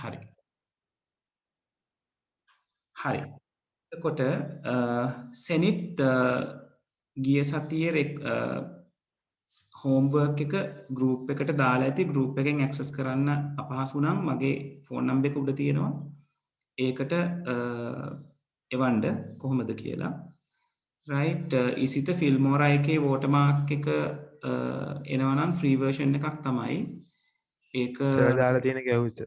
හරි. හරි. එතකොට සෙනිත් ගිය සතියේ හෝම්වර්ක් එක ගෲප් එකට දාලා ඇති ගෲප් එකෙන් ඇක්සස් කරන්න අපහසු නම් මගේ ෆෝන් නම්බර් එක උඩ තියෙනවා. ඒකට එවන්න කොහොමද කියලා. right ඉසිත ෆිල්මෝරා එකේ වෝටර්මාර්ක් එක එනවා නම් ෆ්‍රී වර්ෂන් එකක් තමයි. ඒක සර් දාලා තියෙන ගැහුවිස.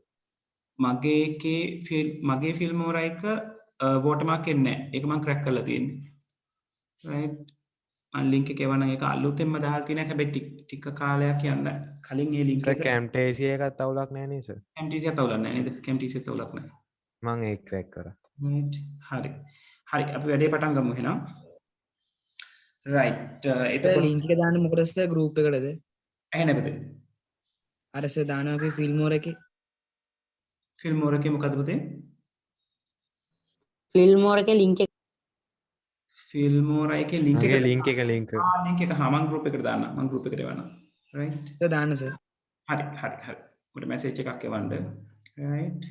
මගේ ෆිල්මෝරා එක වෝටර්මාර්ක් එන්නේ නැහැ. ඒක මම ක්‍රැක් කරලා තියෙන්නේ. right මම ලින්ක් එක එවනම් ඒක අලුතෙන්ම දාලා තියෙන හැබැයි ටික කාලයක් යන්න කලින් ඒ ලින්ක් සර් එක කැම්ටේසිය එකත් අවුලක් නැහැ නේ සර්. MTC එක අවුලක් නැහැ නේද? MTC එක අවුලක් නැහැ. මම ඒක ක්‍රැක් කරා. right හරි. හරි අපි වැඩේ පටන් ගමු එහෙනම්. right එතකොට ලින්ක් එක දාන්න මොකටද සර් ගෲප් එකටද? ඇහෙ නැබද? අර සර් දානවා කි ෆිල්මෝර එකේ. ෆිල්මෝර එකේ මොකද්ද පුතේ? ෆිල්මෝර එකේ ලින්ක් එක ෆිල්මෝර එකේ ලින්ක් එක මගේ ලින්ක් එක ලින්ක් එක මම ගෲප් එකට දාන්න. මම ගෲප් එකට එවන්නම්. right සර් දාන්න සර්. හරි. ඔබට මැසේජ් එකක් එවන්න. right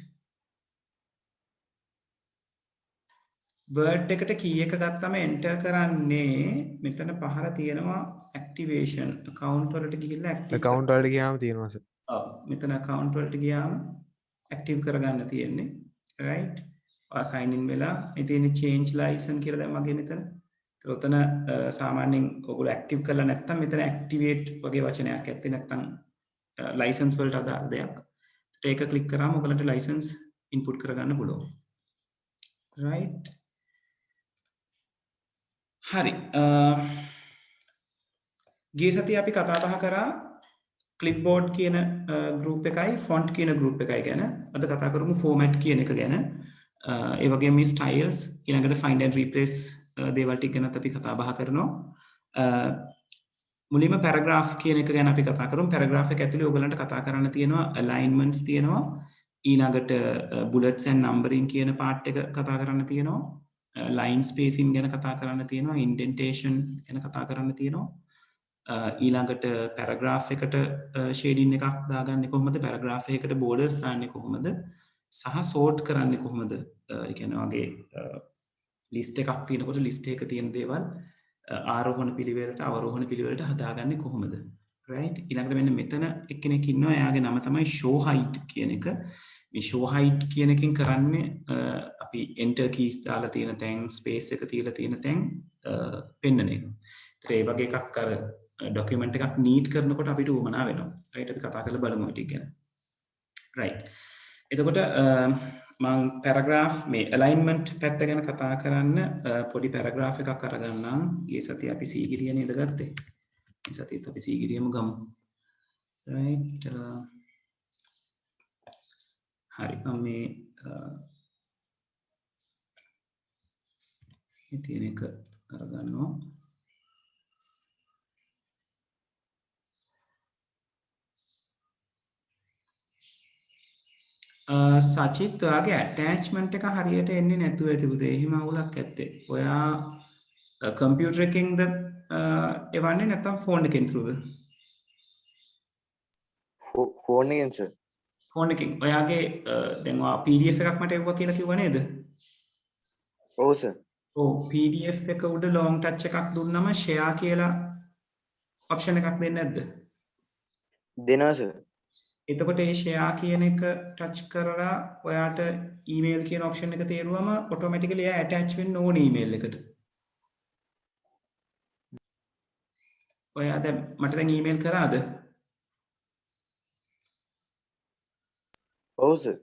වර්ඩ් එකට කී එක ගත්තම එන්ටර් කරන්නේ මෙතන පහර තියෙනවා ඇක්ටිවේෂන් account වලට ගිහිල්ලා account වලට ගියාම තියෙනවා සර්. ඔව් මෙතන account වලට ගියාම ඇක්ටිව් කරගන්න තියෙන්නේ. right sign in වෙලා මේ තියෙන change license කියලා දැන් මගේ මෙතන. ඒතර උතන සාමාන්‍යයෙන් ඔයගොල්ලෝ ඇක්ටිව් කරලා නැත්නම් මෙතන activate වගේ වචනයක් ඇත්තේ නැත්නම් license වලට අදාළ දෙයක්. ඒක ක්ලික් කරාම ඔයගලන්ට license input කරගන්න පුළුවන්. right හරි ගිය සතියේ අපි කතා බහ කරා clipboard කියන group එකයි font කියන group එකයි ගැන. අද කතා කරමු format කියන එක ගැන. ඒ වගේම මේ styles ඊළඟට find and replace දේවල් ටික ගැනත් අපි කතා බහ කරනවා. මුලින්ම paragraph කියන එක ගැන අපි කතා කරමු. paragraph එක ඇතුලේ ඔයගලන්ට කතා කරන්න තියෙනවා alignments තියෙනවා. ඊළඟට bullets and numbering කියන part එක කතා කරන්න තියෙනවා. line spacing ගැන කතා කරන්න තියෙනවා. indentation ගැන කතා කරන්න තියෙනවා. ඊළඟට paragraph එකට shading එකක් දාගන්නේ කොහොමද? paragraph එකකට borders දාන්නේ කොහොමද? සහ sort කරන්නේ කොහොමද? ඒ කියන්නේ වගේ list එකක් තියෙනකොට list එකක තියෙන දේවල් ආරෝහණ පිළිවෙලට අවරෝහණ පිළිවෙලට හදාගන්නේ කොහොමද? right ඊළඟට මෙන්න මෙතන එක්කෙනෙක් ඉන්නවා. එයාගේ නම තමයි show height කියන එක. මේ show height කියන එකෙන් කරන්නේ අපි enter keys දාලා තියෙන තැන් space එක තියලා තියෙන තැන් පෙන්නන එක. ඒත් ඒ වගේ එකක් අර document එකක් neat කරනකොට අපිට උවමනා වෙනවා. right අපි කතා කරලා බලමු ටික ගැන. right එතකොට මම paragraph මේ alignment පැත්ත ගැන කතා කරන්න පොඩි paragraph එකක් අරගන්නම්. ගිය සතියේ අපි සීගිරිය නේද ගත්තේ? මේ සතියේත් අපි සීගිරියම ගමු. right හරි මම මේ තියෙන එක අරගන්නවා. සචිත් ඔයාගේ ඇටැච්මන්ට් එක හරියට එන්නේ නැතුව ඇති පුතේ. එහෙම අවුලක් ඇත්තේ. ඔයා කම්පියුටර් එකකින්ද එවන්නේ නැත්නම් ෆෝන් එකෙන් throughද? ෆෝන් එකෙන් සර්. ෆෝන් එකෙන්. ඔයාගේ දැන් ඔයා PDF එකක් මට එවුවා කියලා කිව්වා නේද? ඔව් සර්. ඔව් PDF එක උඩ long touch එකක් දුන්නම share කියලා option එකක් දෙන්නේ නැද්ද? දෙනවා සර්. එතකොට ඒ share කියන එක touch කරලා ඔයාට email කියන option එක තේරුවම automatically එයා attach වෙන්න ඕන email එකට. ඔයා දැන් මට දැන් email කරාද? ඔව් සර්.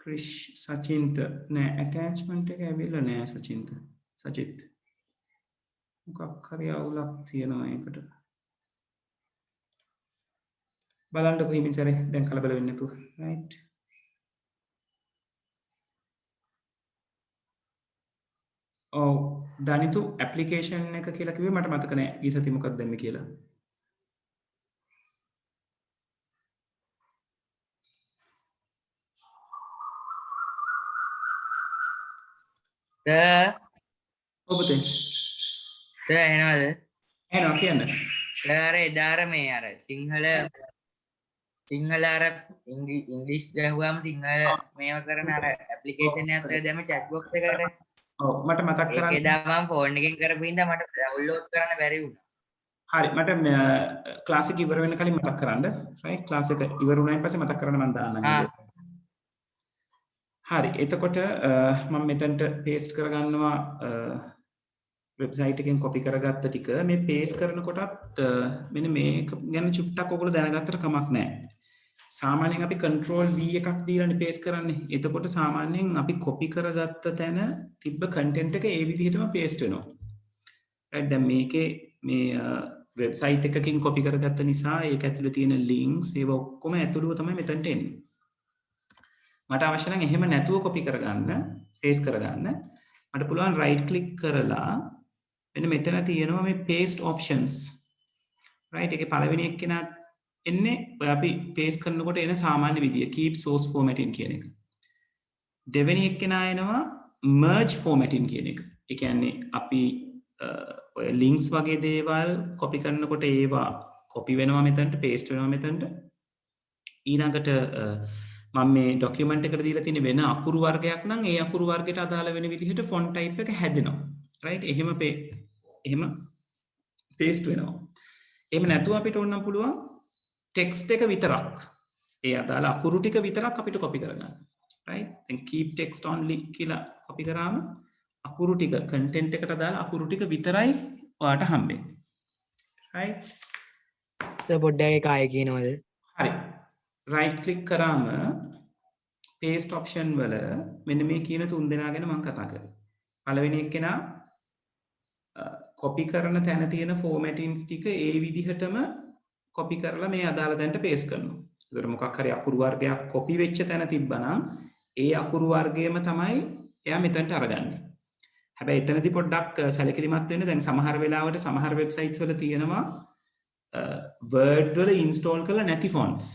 ක්‍රිෂ් සචින්ත නෑ attachment එක ඇවිල්ලා නෑ සචින්ත. සචිත් මොකක් හරි අවුලක් තියෙනවා ඒකට. බලන්නකො හිමින් සැරේ දැන් කලබල වෙන්නේ නැතුව. right ඔව් දනිතු ඇප්ලිකේෂන් එක කියලා කිව්වේ මට මතක නෑ ඊ සති මොකක්ද දැම්මේ කියලා. ඔබතේ එනවාද? එනවා කියන්න. අර එදාර මේ අර සිංහල සිංහල අර ඉංග්‍රීසි ගැහුවාම සිංහල මේව කරන අර ඇප්ලිකේෂන් එකක් දැම්ම chat box එකට. ඔව් මට මතක් ඒක කරන්න එදා මම ෆෝන් එකෙන් කරපු හින්දා මට ඩවුන්ලෝඩ් කරන්න බැරි වුණා. හරි මට ක්ලාස් එක ඉවර වෙන කලින් මතක් කරන්න රයිට් ක්ලාස් එක ඉවර වුණායින් පස්සේ මතක් කරන්න මම දාන්නම් හරි එතකොට මම මෙතනට පේස්ට් කරගන්නවා වෙබ්සයිට් එකෙන් කොපි කරගත්ත ටික මේ පේස්ට් කරනකොටත් මෙන්න මේක ගැන චුට්ටක් ඔයගොල්ලෝ දැනගත්තට කමක් නැහැ. සාමාන්‍යයෙන් අපි control V එකක් දීලානේ පේස්ට් කරන්නේ. එතකොට සාමාන්‍යයෙන් අපි කොපි කරගත්ත තැන තිබ්බ content එක ඒ විදිහටම පේස්ට් වෙනවා. right දැන් මේකේ මේ වෙබ්සයිට් එකකින් කොපි කරගත්ත නිසා ඒක ඇතුලේ තියෙන links ඒව ඔක්කොම ඇතුළුව තමයි මෙතනට එන්නේ. මට අවශ්‍ය නම් එහෙම නැතුව කොපි කරගන්න, paste කරගන්න. මට පුළුවන් right click කරලා මෙන්න මෙතන තියෙනවා මේ paste options. right එකේ පළවෙනි එක්කෙනා එන්නේ ඔය අපි paste කරනකොට එන සාමාන්‍ය විදිය keep source formatting කියන එක. දෙවෙනි එක්කෙනා එනවා merge formatting කියන එක. ඒ කියන්නේ අපි ඔය links වගේ දේවල් copy කරනකොට ඒවා copy වෙනවා මෙතනට paste වෙනවා මෙතනට. ඊළඟට මම මේ document එකට දීලා තියෙන වෙන අකුරු වර්ගයක් නම් ඒ අකුරු වර්ගයට අදාළ වෙන විදිහට font type එක හැදෙනවා. right එහෙම paste වෙනවා. එහෙම නැතුව අපිට ඕන නම් පුළුවන් text එක විතරක් ඒ අදාළ අකුරු ටික විතරක් අපිට copy කරගන්න. right then keep text only කියලා copy කරාම අකුරු ටික content එකට අදාළ අකුරු ටික විතරයි ඔයාට හම්බෙන්නේ. right පොඩ්ඩක් ඒක ආයෙ කියනවද? හරි right click කරාම paste option වල මෙන්න මේ කියන තුන් දෙනා ගැන මම කතා කරා. පළවෙනි එක්කෙනා copy කරන තැන තියෙන formattings ටික ඒ විදිහටම copy කරලා මේ අදාළ තැනට paste කරනවා. ඒතර මොකක් හරි අකුරු වර්ගයක් copy වෙච්ච තැන තිබ්බනම් ඒ අකුරු වර්ගයම තමයි එයා මෙතනට අරගන්නේ. හැබැයි එතනදී පොඩ්ඩක් සැලකිලිමත් වෙන්න දැන් සමහර වෙලාවට සමහර වෙබ්සයිට්ස් වල තියෙනවා Word වල install කරලා නැති fonts.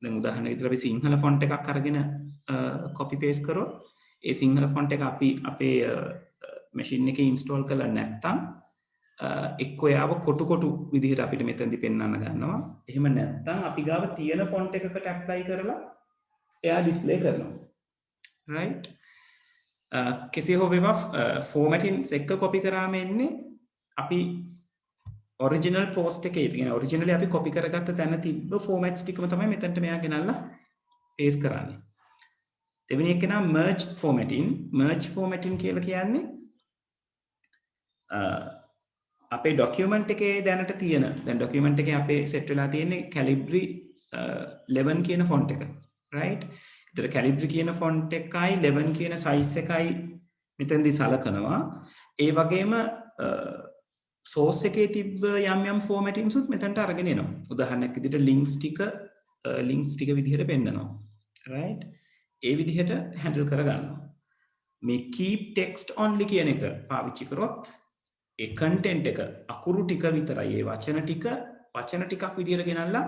දැන් උදාහරණයක් විදිහට අපි සිංහල font එකක් අරගෙන copy paste කරොත් ඒ සිංහල font එක අපි අපේ machine එකේ install කරලා නැත්නම් එක්කෝ යාව කොටු විදිහට අපිට මෙතනදී පෙන්වන්න ගන්නවා. එහෙම නැත්නම් අපි ගාව තියෙන font එකකට apply කරලා එයා display කරනවා. right කෙසේ හෝ වේවා formattings එක copy කරාම එන්නේ අපි original post එකේ තියෙන originally අපි copy කරගත්ත තැන තිබ්බ formats ටිකම තමයි මෙතනට මෙයා ගෙනල්ලා paste කරන්නේ. දෙවෙනි එක නම් merge formatting කියලා කියන්නේ අපේ document එකේ දැනට තියෙන දැන් document එකේ අපේ set වෙලා තියෙන්නේ Calibri 11 කියන font එක. right ඒතර Calibri කියන font එකයි 11 කියන size එකයි මෙතෙන්දී සලකනවා. ඒ වගේම source එකේ තිබ්බ යම් formattings උත් මෙතනට අරගෙන එනවා. උදාහරණයක් විදිහට links ටික විදිහට පෙන්නනවා. right ඒ විදිහට handle කරගන්නවා. මේ keep text only කියන එක පාවිච්චි කරොත් ඒ content එක අකුරු ටික විතරයි ඒ වචන ටිකක් විදිහට ගෙනල්ලා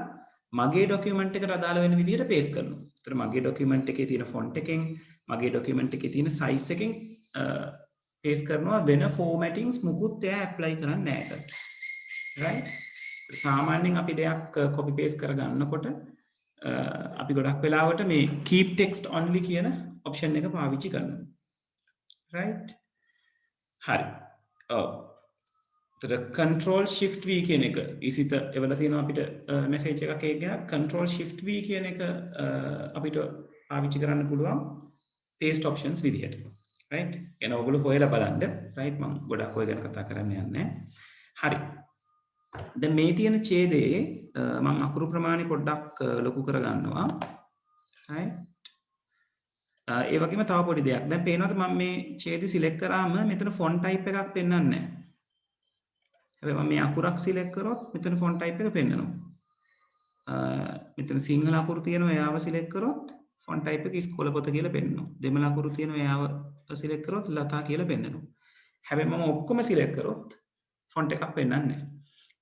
මගේ document එකට අදාළ වෙන විදිහට paste කරනවා. ඒතර මගේ document එකේ තියෙන font එකෙන් මගේ document එකේ තියෙන size එකෙන් paste කරනවා වෙන formattings මුකුත් එයා apply කරන්නේ නැහැ ඒකට. right සාමාන්‍යයෙන් අපි දෙයක් copy paste කරගන්නකොට අපි ගොඩක් වෙලාවට මේ keep text only කියන option එක පාවිච්චි කරනවා. right හරි control shift V කියන එක ඉසිත එවලා තියෙනවා අපිට message එකක් එක්ගෙන control shift V කියන එක අපිට පාවිච්චි කරන්න පුළුවන් paste options විදිහට. right එන ඔයගොල්ලෝ හොයලා බලන්න. right මම ගොඩක් ඔය ගැන කතා කරන්න යන්නේ. හරි දැන් මේ තියෙන ඡේදයේ මම අකුරු ප්‍රමාණය පොඩ්ඩක් ලොකු කරගන්නවා. right ඒ වගේම තව පොඩි දෙයක්. දැන් පේනවද මම මේ ඡේදය select කරාම මෙතන font type එකක් පෙන්වන්නේ නැහැ. හැබැයි මම මේ අකුරක් select කරොත් මෙතන font type එක පෙන්නනවා. මෙතන සිංහල අකුරු තියෙනවා එයාව select කරොත් font type එක ඉස්කෝල පොත කියලා පෙන්නනවා. දෙමළ අකුරු තියෙනවා එයාව select කරොත් ලතා කියලා පෙන්නනවා. හැබැයි මම ඔක්කොම select කරොත් font එකක් පෙන්නන්නේ නැහැ.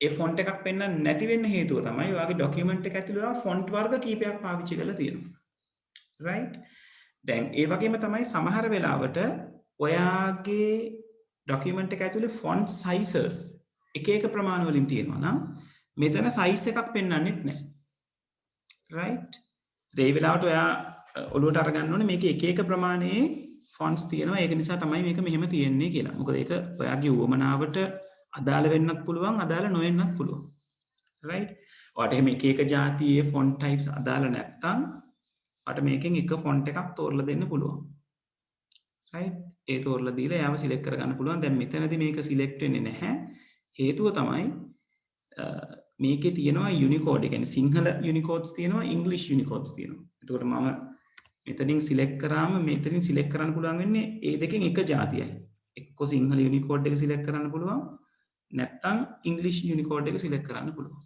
ඒ font එකක් පෙන්නන්නේ නැති වෙන්න හේතුව තමයි ඔයාගේ document එක ඇතුළේ font වර්ග කීපයක් පාවිච්චි කරලා තියෙනවා. right දැන් ඒ වගේම තමයි සමහර වෙලාවට ඔයාගේ document එක ඇතුළේ font sizes එක ප්‍රමාණ වලින් තියෙනවා නම් මෙතන size එකක් පෙන්වන්නෙත් නැහැ. right ඒ වෙලාවට ඔයා ඔලුවට අරගන්න ඕනේ මේකේ එක එක ප්‍රමාණයේ ෆොන්ට්ස් තියෙනවා ඒක නිසා තමයි මේක මෙහෙම තියෙන්නේ කියලා. මොකද ඒක ඔයාගේ උවමනාවට අදාළ වෙන්නත් පුළුවන් අදාළ නොවෙන්නත් පුළුවන්. right ඔයාට එහෙම එක එක જાතියේ ෆොන්ට් ටයිප්ස් අදාළ නැත්නම් ඔයාට මේකෙන් එක ෆොන්ට් එකක් තෝරලා දෙන්න පුළුවන්. right ඒ තෝරලා දීලා එයාව සිලෙක්ට් කරගන්න පුළුවන්. දැන් මෙතනදී මේක සිලෙක්ට් වෙන්නේ නැහැ. හේතුව තමයි මේකේ තියෙනවා යුනිකෝඩ්. ඒ කියන්නේ සිංහල යුනිකෝඩ්ස් තියෙනවා ඉංග්‍රීසි යුනිකෝඩ්ස් තියෙනවා. එතකොට මම මෙතනින් සිලෙක්ට් කරාම මෙතනින් සිලෙක්ට් කරන්න පුළුවන් වෙන්නේ ඒ දෙකෙන් එක જાතියයි. එක්ක සිංහල යුනිකෝඩ් එක සිලෙක්ට් කරන්න පුළුවන් නැත්නම් ඉංග්‍රීසි යුනිකෝඩ් එක සිලෙක්ට් කරන්න පුළුවන්.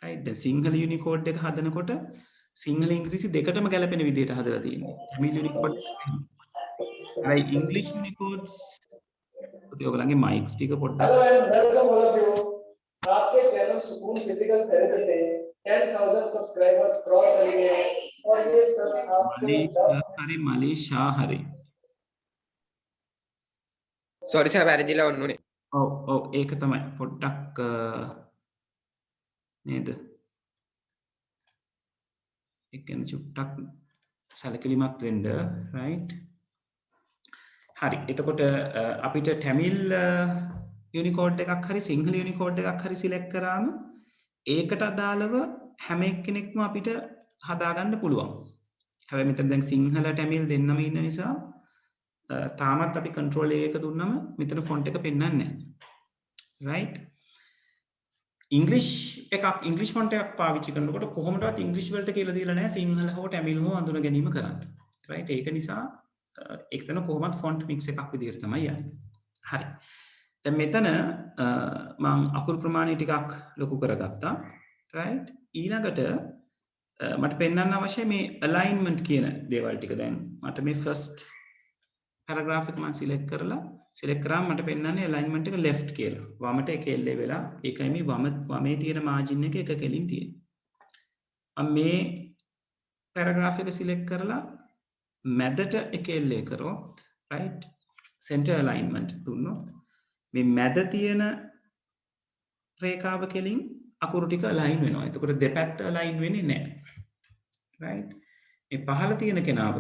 right දැන් සිංහල යුනිකෝඩ් එක හදනකොට සිංහල ඉංග්‍රීසි දෙකටම ගැලපෙන විදිහට හදලා තියෙන්නේ. tamil Unicode right english unicod's ඔතේ ඔයගලන්ගේ mics ටික පොඩ්ඩක් आपके चैनल सुकून फिजिकल थेरेपी पे 10,000 सब्सक्राइबर्स क्रॉस करेंगे और ये सब आपके හරි මලීෂා හරි සෝරි සර් වැරදිලා වුණුනේ. ඔව් ඒක තමයි පොඩ්ඩක් නේද ඒ කියන්නේ චුට්ටක් සැලකිලිමත් වෙන්න right හරි එතකොට අපිට tamil යුනිකෝඩ් එකක් හරි සිංහල යුනිකෝඩ් එකක් හරි සිලෙක්ට් කරාම ඒකට අදාළව හැම එක්කෙනෙක්ම අපිට හදාගන්න පුළුවන්. හැබැයි මෙතන දැන් සිංහල tamil දෙන්නම ඉන්න නිසා තාමත් අපි control A එක දුන්නම මෙතන font එක පෙන්වන්නේ නැහැ. right English font එකක් පාවිච්චි කරනකොට කොහොමදවත් English වලට කියලා දීලා නැහැ සිංහල හෝ tamil හෝ අඳුන ගැනීම කරන්න. right ඒක නිසා එක්තන කොහොමත් font mix එකක් විදිහට තමයි යන්නේ. හරි. දැන් මෙතන මම අකුරු ප්‍රමාණය ටිකක් ලොකු කරගත්තා. right ඊළඟට මට පෙන්වන්න අවශ්‍ය මේ alignment කියන දේවල් ටික. දැන් මට මේ first paragraph එක මම select කරාම මට පෙන්වන්නේ alignment එක left කියලා. වමට එක එල්ලේ වෙලා ඒකයි මේ වමේ තියෙන margin එක එක කෙලින් තියෙන්නේ. මම මේ paragraph එක select කරලා මැදට එක එල්ලේ කරොත් right center alignment දුන්නොත් මේ මැද තියෙන රේඛාව කෙලින් අකුරු ටික align වෙනවා. එතකොට දෙපැත්ත align වෙන්නේ නැහැ. right මේ පහළ තියෙන කෙනාව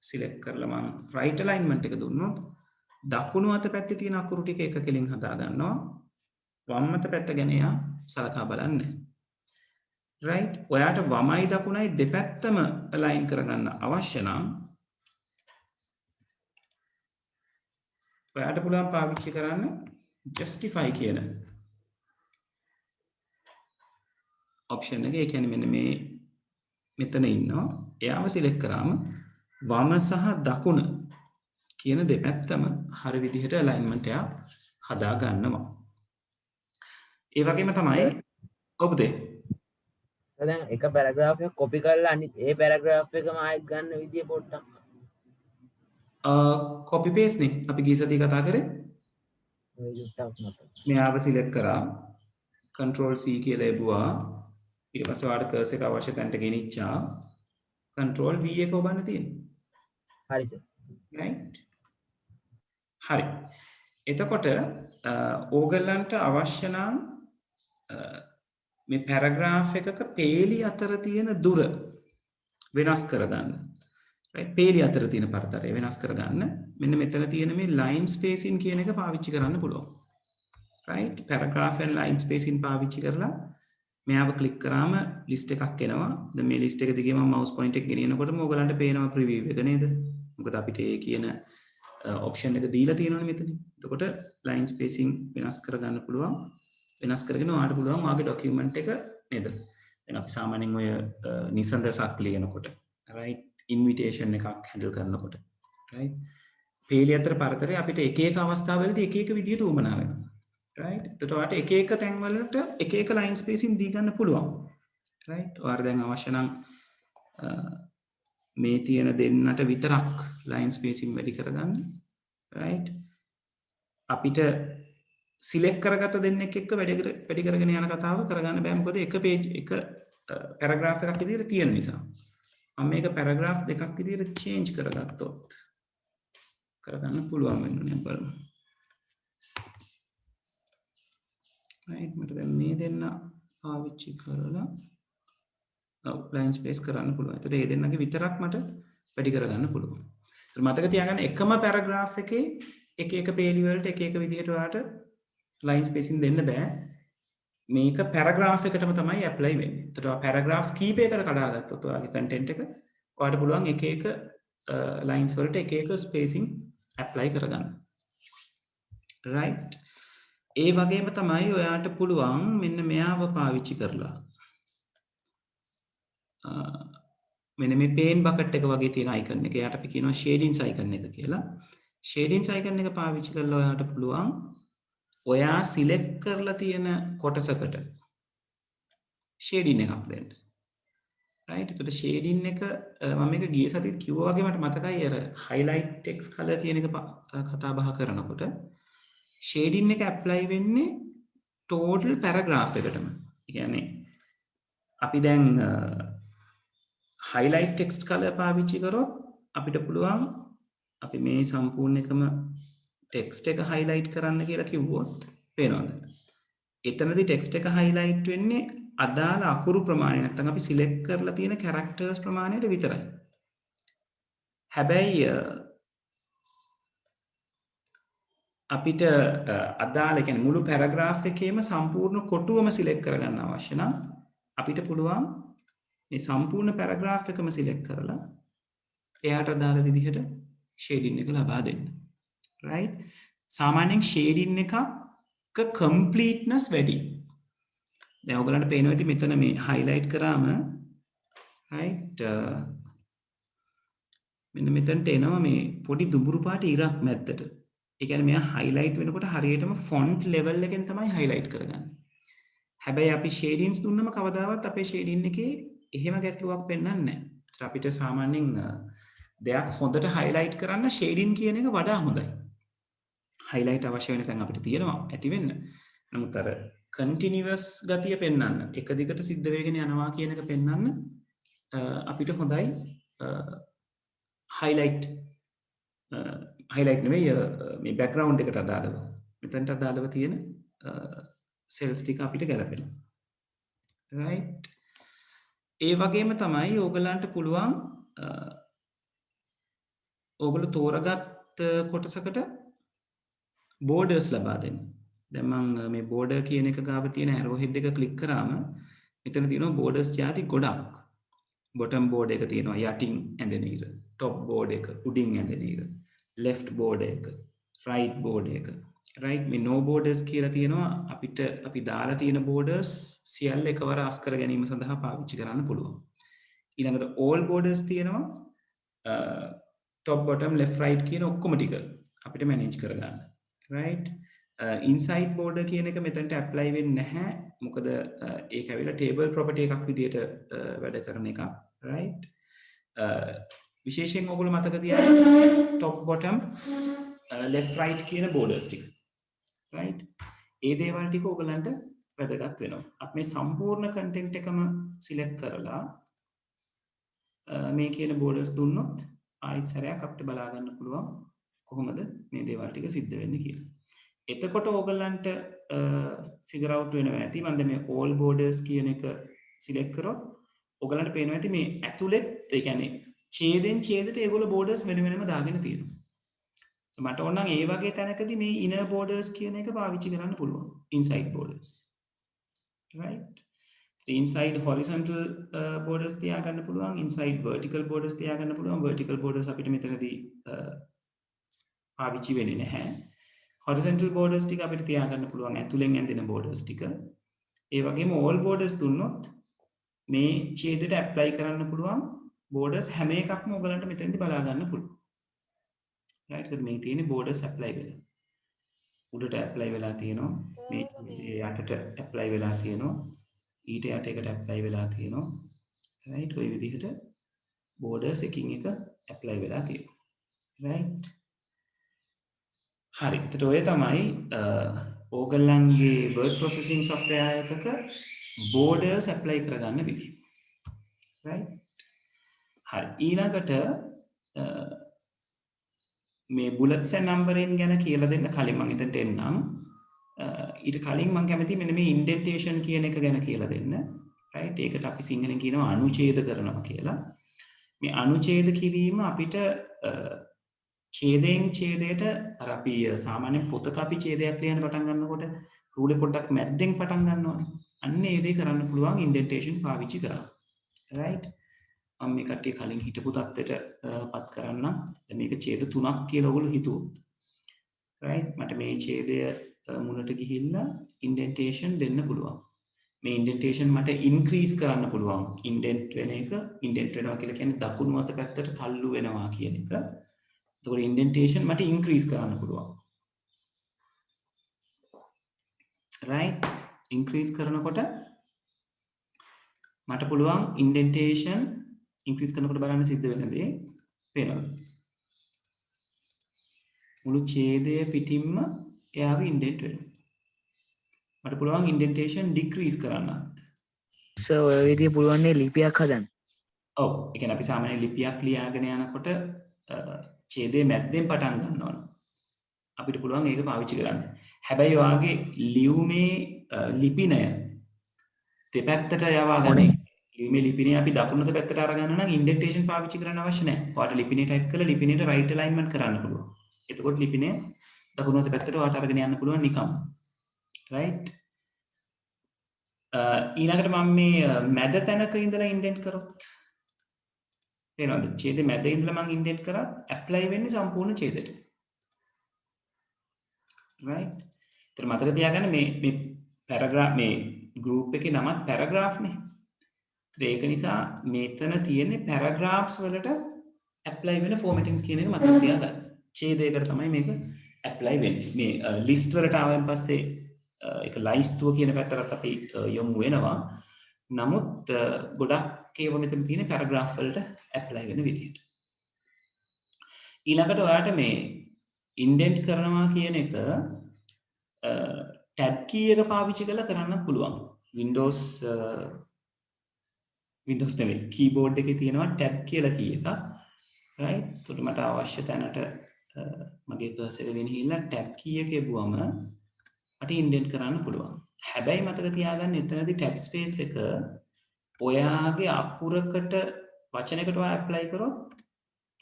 select කරලා මම right alignment එක දුන්නොත් දකුණු අත පැත්තේ තියෙන අකුරු ටික එක කෙලින් හදා ගන්නවා. වම් අත පැත්ත ගැන එයා සලකා බලන්නේ. right ඔයාට වමයි දකුණයි දෙපැත්තම align කරගන්න අවශ්‍ය නම් ඔයාට පුළුවන් පාවිච්චි කරන්න justify කියන option එක. ඒ කියන්නේ මෙන්න මේ මෙතන ඉන්නවා. එයාම select කරාම වම සහ දකුණ කියන දෙපැත්තම හරි විදිහට alignment එක හදා ගන්නවා. ඒ වගේම තමයි ඔබද දැන් එක පැරග්‍රාෆ් එකක් කොපි කරලා අනිත් ඒ පැරග්‍රාෆ් එකම ආයෙත් ගන්න විදිය පොඩ්ඩක් copy paste නේ අපි ගිය සතියේ කතා කරේ. ඔය ජුට්ටක් මත මෙයාව select කරා control C කියලා එබුවා. ඊට පස්සේ ඔයාලට cursor එක අවශ්‍ය තැනට ගෙනිච්චා control V එක ඔබන්න තියෙනවා. හරි සර් right හරි එතකොට ඕගලන්ට අවශ්‍ය නම් මේ පැරග්‍රාෆ් එකක පේලි අතර තියෙන දුර වෙනස් කරගන්න. right පේලි අතර තියෙන පරතරය වෙනස් කරගන්න මෙන්න මෙතන තියෙන මේ line spacing කියන එක පාවිච්චි කරන්න පුළුවන්. right paragraph and line spacing පාවිච්චි කරලා මෙයාව ක්ලික් කරාම list එකක් එනවා. දැන් මේ list එක දිගේ මම mouse point එක ගෙනියනකොටම ඕගලන්ට පේනවා preview එක නේද? මොකද අපිට ඒ කියන option එක දීලා තියෙනවනේ මෙතන. එතකොට line spacing වෙනස් කරගන්න පුළුවන්. වෙනස් කරගෙන ඔයාලට පුළුවන් ඔයාගේ document එක නේද? දැන් අපි සාමාන්‍යයෙන් ඔය නිසඳසක් ලියනකොට right invitation එකක් handle කරනකොට right පේලි අතර පරතරය අපිට එක එක අවස්ථාවලදී එක එක විදිහට උමනා වෙනවා. right එතකොට ඔයාලට එක එක තැන් වලට එක එක line spacing දී ගන්න පුළුවන්. right ඔයාලා දැන් අවශ්‍ය නම් මේ තියෙන දෙන්නට විතරක් line spacing වැඩි කරගන්න. right අපිට select කරගත දෙන්නෙක් එක්ක වැඩි කරගෙන යන කතාව කරගන්න බෑ. මොකද එක page එක paragraph එකක් විදිහට තියෙන නිසා. මම මේක paragraph දෙකක් විදිහට change කරගත්තොත් කරගන්න පුළුවන් වෙන්නේ බලමු. right මට දැන් මේ දෙන්න පාවිච්චි කරලා ලයින් ස්පේස් කරන්න පුළුවන්. එතකොට ඒ දෙන්නගේ විතරක් මට වැඩි කරගන්න පුළුවන්. මතක තියාගන්න එකම පැරග්‍රාෆ් එකේ එක එක පේලි වලට එක එක විදිහට ඔයාලට ලයින් ස්පේසින් දෙන්න බෑ. මේක පැරග්‍රාෆ් එකටම තමයි ඇප්ලයි වෙන්නේ. එතකොට ඔයා පැරග්‍රාෆ්ස් කීපයකට කඩාගත්තොත් ඔයාගේ කන්ටෙන්ට් එක ඔයාලට පුළුවන් එක එක ලයින්ස් වලට එක එක ස්පේසින් ඇප්ලයි කරගන්න. right? ඒ වගේම තමයි ඔයාට පුළුවන් මෙන්න මෙයාව පාවිච්චි කරලා මෙන්න මේ පේන් බකට් එක වගේ තියෙන අයිකන් එක. එයාට අපි කියනවා ෂේඩින්ස් අයිකන් එක කියලා. ෂේඩින්ස් අයිකන් එක පාවිච්චි කරලා ඔයාට පුළුවන් ඔයා සිලෙක්ට් කරලා තියෙන කොටසකට ෂේඩින් එකක් දෙන්න. right? එතකොට ෂේඩින් එක මම මේක ගිය සතියේත් කිව්වා වගේ මට මතකයි අර highlight text color කියන එක කතා බහ කරනකොට ෂේඩින් එක ඇප්ලයි වෙන්නේ total paragraph එකටම. ඒ කියන්නේ අපි දැන් highlight text color පාවිච්චි කරොත් අපිට පුළුවන් අපි මේ සම්පූර්ණ එකම text එක highlight කරන්න කියලා කිව්වොත් පේනවද? එතනදී text එක highlight වෙන්නේ අදාළ අකුරු ප්‍රමාණය නැත්නම් අපි select කරලා තියෙන characters ප්‍රමාණයට විතරයි. හැබැයි අපිට අදාළ කියන්නේ මුළු paragraph එකේම සම්පූර්ණ කොටුවම select කරගන්න අවශ්‍ය නම් අපිට පුළුවන් මේ සම්පූර්ණ paragraph එකම select කරලා එයාට අදාළ විදිහට shading එක ලබා දෙන්න. right? සාමාන්‍යයෙන් shading එකක completeness වැඩි. දැන් ඔයගලන්ට පේනවා ඉතින් මෙතන මේ highlight කරාම right මෙන්න මෙතනට එනවා මේ පොඩි දුඹුරු පාට ඉරක් මැද්දට. ඒ කියන්නේ මෙයා highlight වෙනකොට හරියටම font level එකෙන් තමයි highlight කරගන්නේ. හැබැයි අපි shadings දුන්නම කවදාවත් අපේ shading එකේ එහෙම ගැටලුවක් පෙන්වන්නේ නැහැ. අපිට සාමාන්‍යයෙන් දෙයක් හොඳට highlight කරන්න shading කියන එක වඩා හොඳයි. highlight අවශ්‍ය වෙන තැන් අපිට තියෙනවා ඇති වෙන්න. නමුත් අර continuous ගතිය පෙන්වන්න, එක දිගට සිද්ධ වෙගෙන යනවා කියන එක පෙන්වන්න අපිට හොඳයි highlight නෙවෙයි මේ background එකට අදාළව. මෙතනට අදාළව තියෙන cells ටික අපිට ගැලපෙනවා. right? ඒ වගේම තමයි ඕගලන්ට පුළුවන් ඕගොල්ලෝ තෝරගත් කොටසකට borders ලබා දෙන්න. දැන් මම මේ border කියන එක ගාව තියෙන arrow head එක click කරාම මෙතන තියෙනවා borders යාති ගොඩක්. bottom border එක තියෙනවා යටින් ඇඳෙන ඉර, top border එක උඩින් ඇඳෙන ඉර, left border එක, right border එක. right? මේ no borders කියලා තියෙනවා අපිට අපි දාලා තියෙන borders සියල්ල එකවර අස් කර ගැනීම සඳහා පාවිච්චි කරන්න පුළුවන්. ඊළඟට all borders තියෙනවා top bottom left right කියන ඔක්කොම ටික අපිට manage කරගන්න. right? inside border කියන එක මෙතනට apply වෙන්නේ නැහැ. මොකද ඒක ඇවිල්ලා table property එකක් විදියට වැඩ කරන එකක්. right? විශේෂයෙන් ඔයගොල්ලෝ මතක තියාගන්න top bottom left right කියන borders ටික. right? ඒ දේවල් ටික ඔයගලන්ට වැදගත් වෙනවා. අපි මේ සම්පූර්ණ content එකම select කරලා මේ කියන borders දුන්නොත් ආයෙත් සැරයක් අපිට බලා ගන්න පුළුවන් කොහොමද මේ දේවල් ටික සිද්ධ වෙන්නේ කියලා. එතකොට ඕගලන්ට figure out වෙනවා ඇති මම මේ all borders කියන එක select කරොත් ඕගලන්ට පේනවා ඇති මේ ඇතුළෙත් ඒ කියන්නේ ඡේදෙන් ඡේදයට ඒගොල්ලෝ borders වෙන වෙනම දාගෙන තියෙනවා. මට ඕන නම් ඒ වගේ තැනකදී මේ inner borders කියන එක පාවිච්චි කරන්න පුළුවන්. inside borders. right? inside horizontal borders තියා ගන්න පුළුවන්, inside vertical borders තියා ගන්න පුළුවන්. vertical borders අපිට මෙතනදී පාවිච්චි වෙන්නේ නැහැ. horizontal borders ටික අපිට තියා ගන්න පුළුවන් ඇතුලෙන් ඇඳෙන borders ටික. ඒ වගේම all borders දුන්නොත් මේ ඡේදයට apply කරන්න පුළුවන් borders හැම එකක්ම ඔයගලන්ට මෙතෙන්දී බලා ගන්න පුළුවන්. right? ඒත් මේ තියෙන borders apply වෙලා. උඩට apply වෙලා තියෙනවා. මේ යටට apply වෙලා තියෙනවා. ඊට යට එකට apply වෙලා තියෙනවා. right? ඔය විදිහට borders එකින් එක apply වෙලා තියෙනවා. right? හරි. එතකොට ඔය තමයි ඕගලන්ගේ word processing software එකක borders apply කරගන්න විදිහ. right? හරි. ඊළඟට මේ bullets and numbering ගැන කියලා දෙන්න කලින් මම එතනට එන්නම්. ඊට කලින් මම කැමතියි මෙන්න මේ indentation කියන එක ගැන කියලා දෙන්න. right? ඒකට අපි සිංහලෙන් කියනවා අනුඡේද කරනවා කියලා. මේ අනුඡේද කිරීම අපිට ඡේදයෙන් ඡේදයට අර අපි සාමාන්‍යයෙන් පොතක අපි ඡේදයක් ලියන්න පටන් ගන්නකොට රූලේ පොඩ්ඩක් මැද්දෙන් පටන් ගන්නවනේ. අන්න ඒ දේ කරන්න පුළුවන් ඉන්ඩෙන්ටේෂන් පාවිච්චි කරලා. right? මම මේ කට්ටිය කලින් හිටපු තත්ත්වයට පත් කරන්න. දැන් මේක ඡේද 3ක් කියලා ඔයගොල්ලෝ හිතුවොත්. right? මට මේ ඡේදය මුලට ගිහිල්ලා ඉන්ඩෙන්ටේෂන් දෙන්න පුළුවන්. මේ ඉන්ඩෙන්ටේෂන් මට ඉන්ක්‍රීස් කරන්න පුළුවන්. ඉන්ඩෙන්ට් වෙන එක ඉන්ඩෙන්ට් වෙනවා කියලා කියන්නේ දකුණු අත පැත්තට තල්ලු වෙනවා කියන එක. එතකොට ඉන්ඩෙන්ටේෂන් මට ඉන්ක්‍රීස් කරන්න පුළුවන්. right? ඉන්ක්‍රීස් කරනකොට මට පුළුවන් ඉන්ඩෙන්ටේෂන් ඉන්ක්‍රීස් කරනකොට බලන්න සිද්ධ වෙන දේ පේනවා. මුළු ඡේදය පිටින්ම එයාව ඉන්ඩෙන්ට් වෙනවා. මට පුළුවන් ඉන්ඩෙන්ටේෂන් ඩික්‍රීස් කරන්න. සර් ඔය විදිය පුළුවන් නේ ලිපියක් හදන්න. ඔව්. ඒ කියන්නේ අපි සාමාන්‍ය ලිපියක් ලියාගෙන යනකොට ඡේදයේ මැද්දෙන් පටන් ගන්න ඕන. අපිට පුළුවන් ඒක පාවිච්චි කරන්න. හැබැයි ඔයාගේ ලියුමේ ලිපිනය දෙපැත්තට යවා ගන්න. ලියුමේ ලිපිනය අපි දකුණු පැත්තට අරගන්න නම් ඉන්ඩෙන්ටේෂන් පාවිච්චි කරන්න අවශ්‍ය නැහැ. ඔයාට ලිපිනේ ටයිප් කරලා ලිපිනේට රයිට් අලයින්මන්ට් කරන්න පුළුවන්. එතකොට ලිපිනේ දකුණු පැත්තට ඔයාට අරගෙන යන්න පුළුවන් නිකම්. right? ඊළඟට මම මේ මැද තැනක ඉඳලා ඉන්ඩෙන්ට් කරොත් වෙනවද? ඡේදෙ මැද ඉඳලා මම ඉන්ඩෙන්ට් කරත් ඇප්ලයි වෙන්නේ සම්පූර්ණ ඡේදෙට. right? ඒතර මතක තියාගන්න මේ පැරග්‍රාෆ් මේ ගෲප් එකේ නමත් පැරග්‍රාෆ් නේ. ඒක නිසා මෙතන තියෙන්නේ පැරග්‍රාෆ්ස් වලට ඇප්ලයි වෙන ෆෝමැටින්ග්ස් කියන එක මතක තියාගන්න. ඡේදයකට තමයි මේක ඇප්ලයි වෙන්නේ. මේ ලිස්ට් වලට ආවන් පස්සේ ඒක ලයිස්තුව කියන පැත්තට අපි යොමු වෙනවා. නමුත් ගොඩක් ඒවා මෙතන තියෙන පැරග්‍රාෆ් වලට ඇප්ලයි වෙන විදිහට. ඊළඟට ඔයාලට මේ ඉන්ඩෙන්ට් කරනවා කියන එක ටැබ් කී එක පාවිච්චි කරලා කරන්න පුළුවන්. Windows නෙවෙයි කීබෝඩ් එකේ තියෙනවා ටැබ් කියලා කී එකක්. right? එතකොට මට අවශ්‍ය තැනට මගේ කර්සර් එක ගෙනහිල්ලා ටැබ් කී එක එබුවම මට ඉන්ඩෙන්ට් කරන්න පුළුවන්. හැබැයි මතක තියාගන්න එතනදී ටැබ් ස්පේස් එක ඔයාගේ අකුරකට වචනයකට ඔයා ඇප්ලයි කරොත්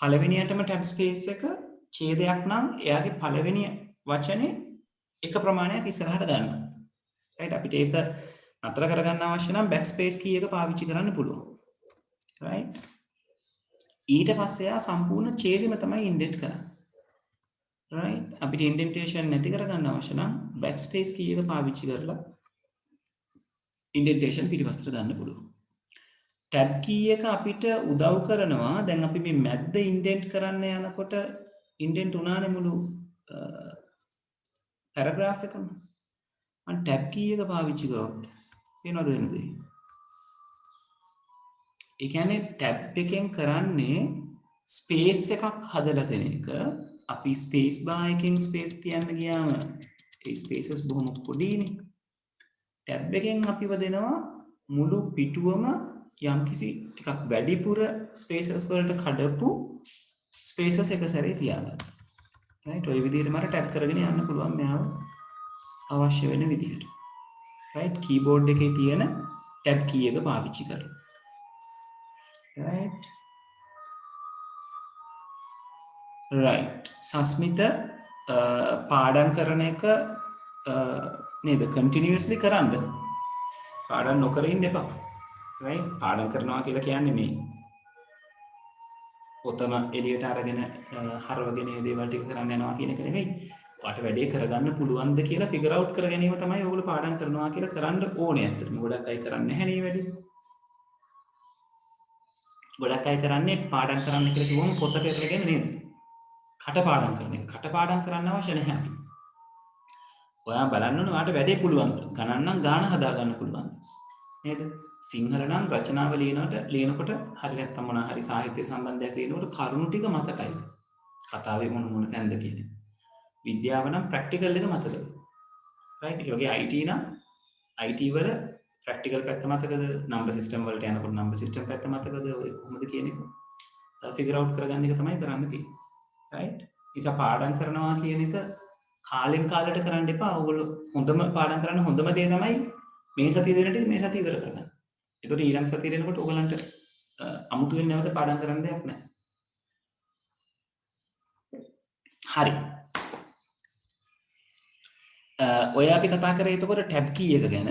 පළවෙනියටම ටැබ් ස්පේස් එක ඡේදයක් නම් එයාගේ පළවෙනි වචනේ එක ප්‍රමාණයක් ඉස්සරහට ගන්න. right? අපිට ඒක අතර කරගන්න අවශ්‍ය නම් backspace key එක පාවිච්චි කරන්න පුළුවන්. right? ඊට පස්සේ ආ සම්පූර්ණ ඡේදෙම තමයි ඉන්ඩෙන්ට් කරන්නේ. right? අපිට ඉන්ඩෙන්ටේෂන් නැති කරගන්න අවශ්‍ය නම් backspace key එක පාවිච්චි කරලා ඉන්ඩෙන්ටේෂන් පිටිපස්සට දාන්න පුළුවන්. tab key එක අපිට උදව් කරනවා. දැන් අපි මේ මැද්ද ඉන්ඩෙන්ට් කරන්න යනකොට ඉන්ඩෙන්ට් උනානේ මුළු පැරග්‍රාෆ් එකම. මම tab key එක පාවිච්චි කරොත් වෙනවද වෙනදේ? ඒ කියන්නේ tab එකෙන් කරන්නේ ස්පේස් එකක් හදලා දෙන එක. අපි ස්පේස් බාර් එකෙන් ස්පේස් තියන්න ගියාම ඒ ස්පේසස් බොහොම පොඩිනේ. ටැබ් එකෙන් අපිව දෙනවා මුළු පිටුවම යම්කිසි ටිකක් වැඩිපුර ස්පේසස් වලට කඩපු ස්පේසස් එක සැරේ තියාගන්න. right? ඔය විදිහට මට ටැබ් කරගෙන යන්න පුළුවන් මෙයාව අවශ්‍ය වෙන විදිහට. right? කීබෝඩ් එකේ තියෙන ටැබ් කී එක පාවිච්චි කරලා. right? right. සස්මිත පාඩම් කරන එක නේද කන්ටිනියස්ලි කරන්න. පාඩම් නොකර ඉන්න එපා. right? පාඩම් කරනවා කියලා කියන්නේ මේ පොතම එළියට අරගෙන හරවගෙන ඒ දේවල් ටික කරන්න යනවා කියන එක නෙවෙයි. ඔයාට වැඩේ කරගන්න පුළුවන්ද කියලා ෆිගර් අවුට් කර ගැනීම තමයි ඔයගොල්ලෝ පාඩම් කරනවා කියලා කරන්න ඕනේ. ඇත්තටම ගොඩක් අය කරන්නේ නැහැ නේ වැඩි. ගොඩක් අය කරන්නේ පාඩම් කරන්න කියලා කිව්වම පොතට එරගෙන නේද? කටපාඩම් කරන එක. කටපාඩම් කරන්න අවශ්‍ය නැහැ. ඔයා බලන්න ඕන ඔයාට වැඩේ පුළුවන්ද? ගණන් නම් ගාන හදා ගන්න පුළුවන්ද? නේද? සිංහල නම් රචනාව ලියනකොට හරි නැත්තම් මොනවා හරි සාහිත්‍ය සම්බන්ධයක් ලියනකොට කරුණු ටික මතකයි. කතාවේ මොන තැනද කියන්නේ. විද්‍යාව නම් ප්‍රැක්ටිකල් එක මතකද? right? ඒ වගේ IT නම් IT වල ප්‍රැක්ටිකල් පැත්ත මතකද? නම්බර් සිස්ටම් වලට යනකොට නම්බර් සිස්ටම් පැත්ත මතකද? ඔය කොහොමද කියන එක ෆිගර් අවුට් කරගන්න එක තමයි කරන්න තියෙන්නේ. right? ඉතින් පාඩම් කරනවා කියන එක කාලෙන් කාලයට කරන්න එපා. ඔයගොල්ලෝ හොඳම පාඩම් කරන්න හොඳම දේ තමයි මේ සතිය දෙන ටික මේ සතිය ඉවර කරගන්න. එතකොට ඊළඟ සතියේ එනකොට ඔයගලන්ට අමුතුවෙන් නැවත පාඩම් කරන්න දෙයක් නැහැ. හරි. ඔය අපි කතා කරේ එතකොට ටැබ් කී එක ගැන.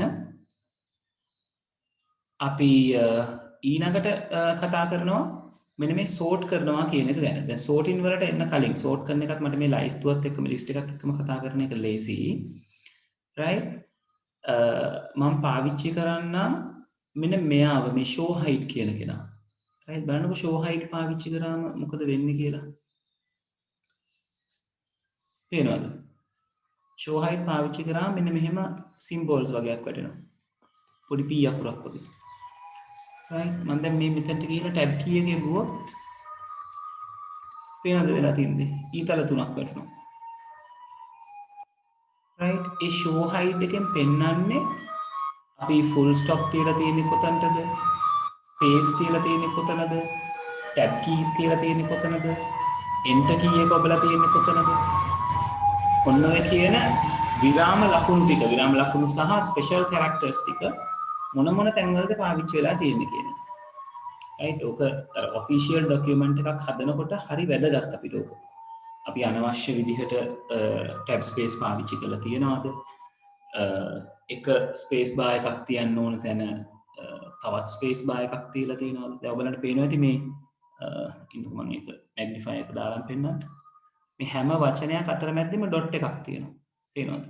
අපි ඊළඟට කතා කරනවා මෙන්න මේ සෝට් කරනවා කියන එක ගැන. දැන් සෝටින් වලට එන්න කලින් සෝට් කරන එකත් මට මේ ලයිස්තුවත් එක්කම ලිස්ට් එකත් එක්කම කතා කරන එක ලේසි. right? මම පාවිච්චි කරන්නම් මෙන්න මෙයාව මේ show height කියන කෙනා. right? බලන්නකො show height පාවිච්චි කරාම මොකද වෙන්නේ කියලා. පේනවද? show height පාවිච්චි කරාම මෙන්න මෙහෙම symbols වගේක් වැටෙනවා. පොඩි p අකුරක් වගේ. right? මම දැන් මේ මෙතනට ගිහලා tab key එකේ ගුවොත් පේනද වෙලා තියන්නේ? ඊතල තුනක් වැටෙනවා. right? ඒ show height එකෙන් පෙන්වන්නේ අපි full stop තියලා තියෙන්නේ කොතනටද? space තියලා තියෙන්නේ කොතනද? tab keys තියලා තියෙන්නේ කොතනද? enter key එක ඔබලා තියෙන්නේ කොතනද? ඔන්න ඔය කියන විරාම ලකුණු ටික විරාම ලකුණු සහ ස්පෙෂල් කැරක්ටර්ස් ටික මොන මොන තැන්වලද පාවිච්චි වෙලා තියෙන්නේ කියන එක. right? ඕක ඔෆිෂියල් ડોකියුමන්ට් එකක් හදනකොට හරි වැදගත් අපිට ඕක. අපි අනවශ්‍ය විදිහට ටැබ් ස්පේස් පාවිච්චි කරලා තියෙනවද? එක ස්පේස් බාර් එකක් තියන්න ඕන තැන තවත් ස්පේස් බාර් එකක් තියලා තියෙනවද? දැන් ඔයගලන්ට පේනවා ඇති මේ ඉන්නකො මම ඒක මැග්නිෆයි එක දාලා පෙන්නන්න. මේ හැම වචනයක් අතරමැද්දෙම ඩොට් එකක් තියෙනවා. පේනවද?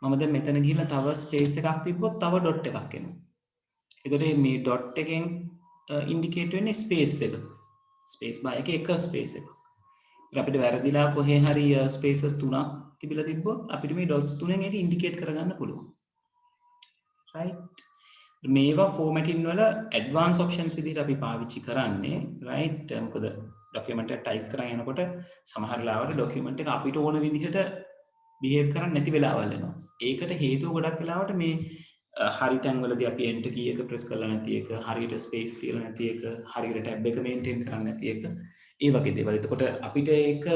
මම දැන් මෙතන ගිහිල්ලා තව ස්පේස් එකක් තිබ්බොත් තව ඩොට් එකක් එනවා. ඒතකොට මේ ඩොට් එකෙන් ඉන්ඩිකේට් වෙන්නේ ස්පේස් එක. ස්පේස් බාර් එකේ එක ස්පේස් එක. අපිට වැරදිලා කොහේ හරි ස්පේසස් තුනක් තිබිලා තිබ්බොත් අපිට මේ ඩොට්ස් තුනෙන් ඒක ඉන්ඩිකේට් කරගන්න පුළුවන්. right? මේවා ෆෝමැටින් වල ඇඩ්වාන්ස් ඔප්ෂන්ස් විදිහට අපි පාවිච්චි කරන්නේ. right? මොකද ડોකියුමන්ට් එක ටයිප් කරගෙන යනකොට සමහර වෙලාවට ડોකියුමන්ට් එක අපිට ඕන විදිහට බිහේව් කරන්නේ නැති වෙලාවල් එනවා. ඒකට හේතුව ගොඩක් වෙලාවට මේ හරි තැන්වලදී අපි enter key එක press කරලා නැති එක, හරියට space තියලා නැති එක, හරියට tab එක maintain කරන්නේ නැති එක, ඒ වගේ දේවල්. එතකොට අපිට ඒක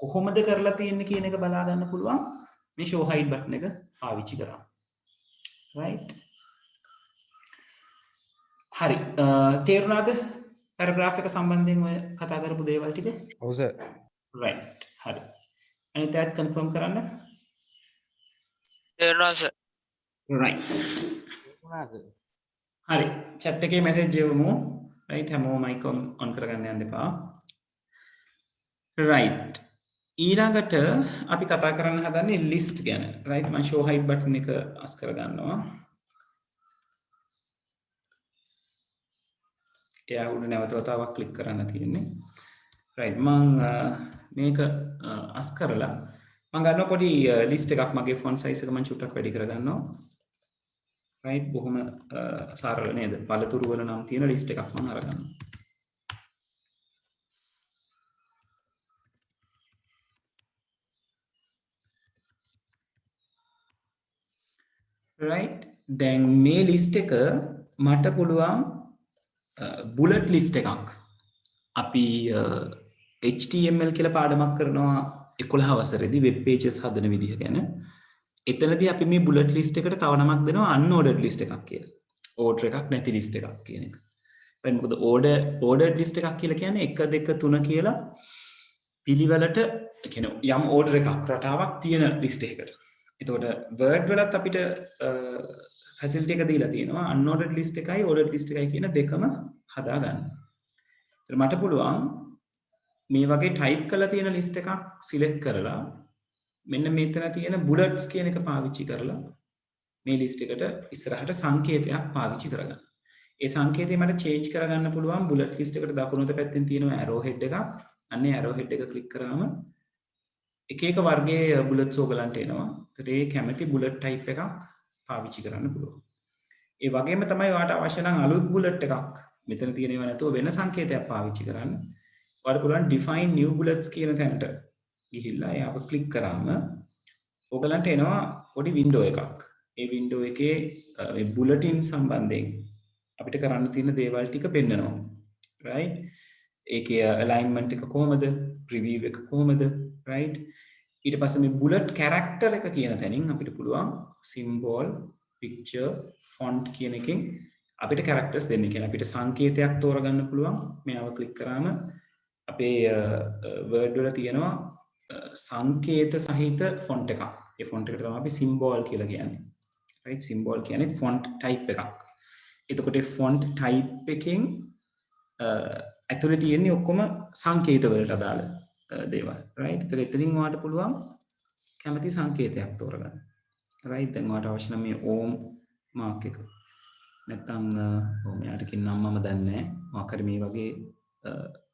කොහොමද කරලා තියෙන්නේ කියන එක බලා ගන්න පුළුවන් මේ show height button එක පාවිච්චි කරාම. right? හරි. තේරුණාද? පැරග්‍රාෆ් එක සම්බන්ධයෙන් ඔය කතා කරපු දේවල් ටික? ඔව් සර්. right. හරි. අනිත් ඒත් කන්ෆර්ම් කරන්න. තේරුණා සර්. right. හරි. chat එකේ message එවමු. right. හැමෝම mic on කරගන්න යන්න එපා. right. ඊළඟට අපි කතා කරන්න හදන්නේ list ගැන. right? මම show height button එක අස් කරගන්නවා. එයා උඩ නැවත වතාවක් ක්ලික් කරන්න තියෙන්නේ. right. මම මේක අස් කරලා මම ගන්න පොඩි ලිස්ට් එකක් මගේ ෆොන්ට් සයිස් එක මම චුට්ටක් වැඩි කරගන්නවා. right? බොහොම සරල නේද? පළතුරු වල නම් තියෙන ලිස්ට් එකක් මම අරගන්නවා. right? දැන් මේ ලිස්ට් එක මට පුළුවන් බුලට් ලිස්ට් එකක් අපි HTML කියලා පාඩමක් කරනවා 11 වසරේදී වෙබ් පේජස් හදන විදිහ ගැන. එතනදී අපි මේ බුලට් ලිස්ට් එකට තව නමක් දෙනවා unordered ලිස්ට් එකක් කියලා. ඕඩර් එකක් නැති ලිස්ට් එකක් කියන එක. right? මොකද ordered ලිස්ට් එකක් කියලා කියන්නේ 1 2 3 කියලා පිළිවෙලට කියන්නේ යම් ඕඩර් එකක් රටාවක් තියෙන ලිස්ට් එකකට. එතකොට Word වලත් අපිට ෆැසිලිටි එක දීලා තියෙනවා unordered list එකයි ordered list එකයි කියන දෙකම හදා ගන්න. ඒතර මට පුළුවන් මේ වගේ type කරලා තියෙන list එකක් select කරලා මෙන්න මෙතන තියෙන bullets කියන එක පාවිච්චි කරලා මේ list එකට ඉස්සරහට සංකේතයක් පාවිච්චි කරගන්න. ඒ සංකේතය මට change කරගන්න පුළුවන් bullet list එකට දකුණත පැත්තෙන් තියෙන arrow head එකක්. අන්නේ arrow head එක click කරාම එක එක වර්ගයේ bullets ඕගලන්ට එනවා. ඒතර ඒ කැමති bullet type එකක් පාවිච්චි කරන්න පුළුවන්. ඒ වගේම තමයි ඔයාලට අවශ්‍ය නම් අලුත් බුලට් එකක් මෙතන තියෙනව නැතුව වෙන සංකේතයක් පාවිච්චි කරන්න. ඔයාලට පුළුවන් define new bullets කියන තැනට ගිහිල්ලා එයාව ක්ලික් කරාම ඔයගලන්ට එනවා පොඩි window එකක්. ඒ window එකේ මේ bulletin සම්බන්ධයෙන් අපිට කරන්න තියෙන දේවල් ටික පෙන්නනවා. right? ඒකේ alignment එක කොහමද? preview එක කොහමද? right? ඊට පස්සේ මේ bullet character එක කියන තැනින් අපිට පුළුවන් symbol picture font කියන එකෙන් අපිට characters දෙන්න. කියන්නේ අපිට සංකේතයක් තෝරගන්න පුළුවන්. මෙයාව ක්ලික් කරාම අපේ Word වල තියෙනවා සංකේත සහිත font එකක්. ඒ font එකට තමයි අපි symbol කියලා කියන්නේ. right? symbol කියන්නේ font type එකක්. එතකොට font type එකෙන් ඇතුලේ තියෙන්නේ ඔක්කොම සංකේත වලට අදාළ දේවල්. right? ඒතර එතනින් ඔයාලට පුළුවන් කැමති සංකේතයක් තෝරගන්න. right? දැන් ඔයාලට අවශ්‍ය නම් මේ ඕම් මාක් එක. නැත්නම් ඕම් යාට කියන නම් මම දන්නේ නැහැ. මොකක් හරි මේ වගේ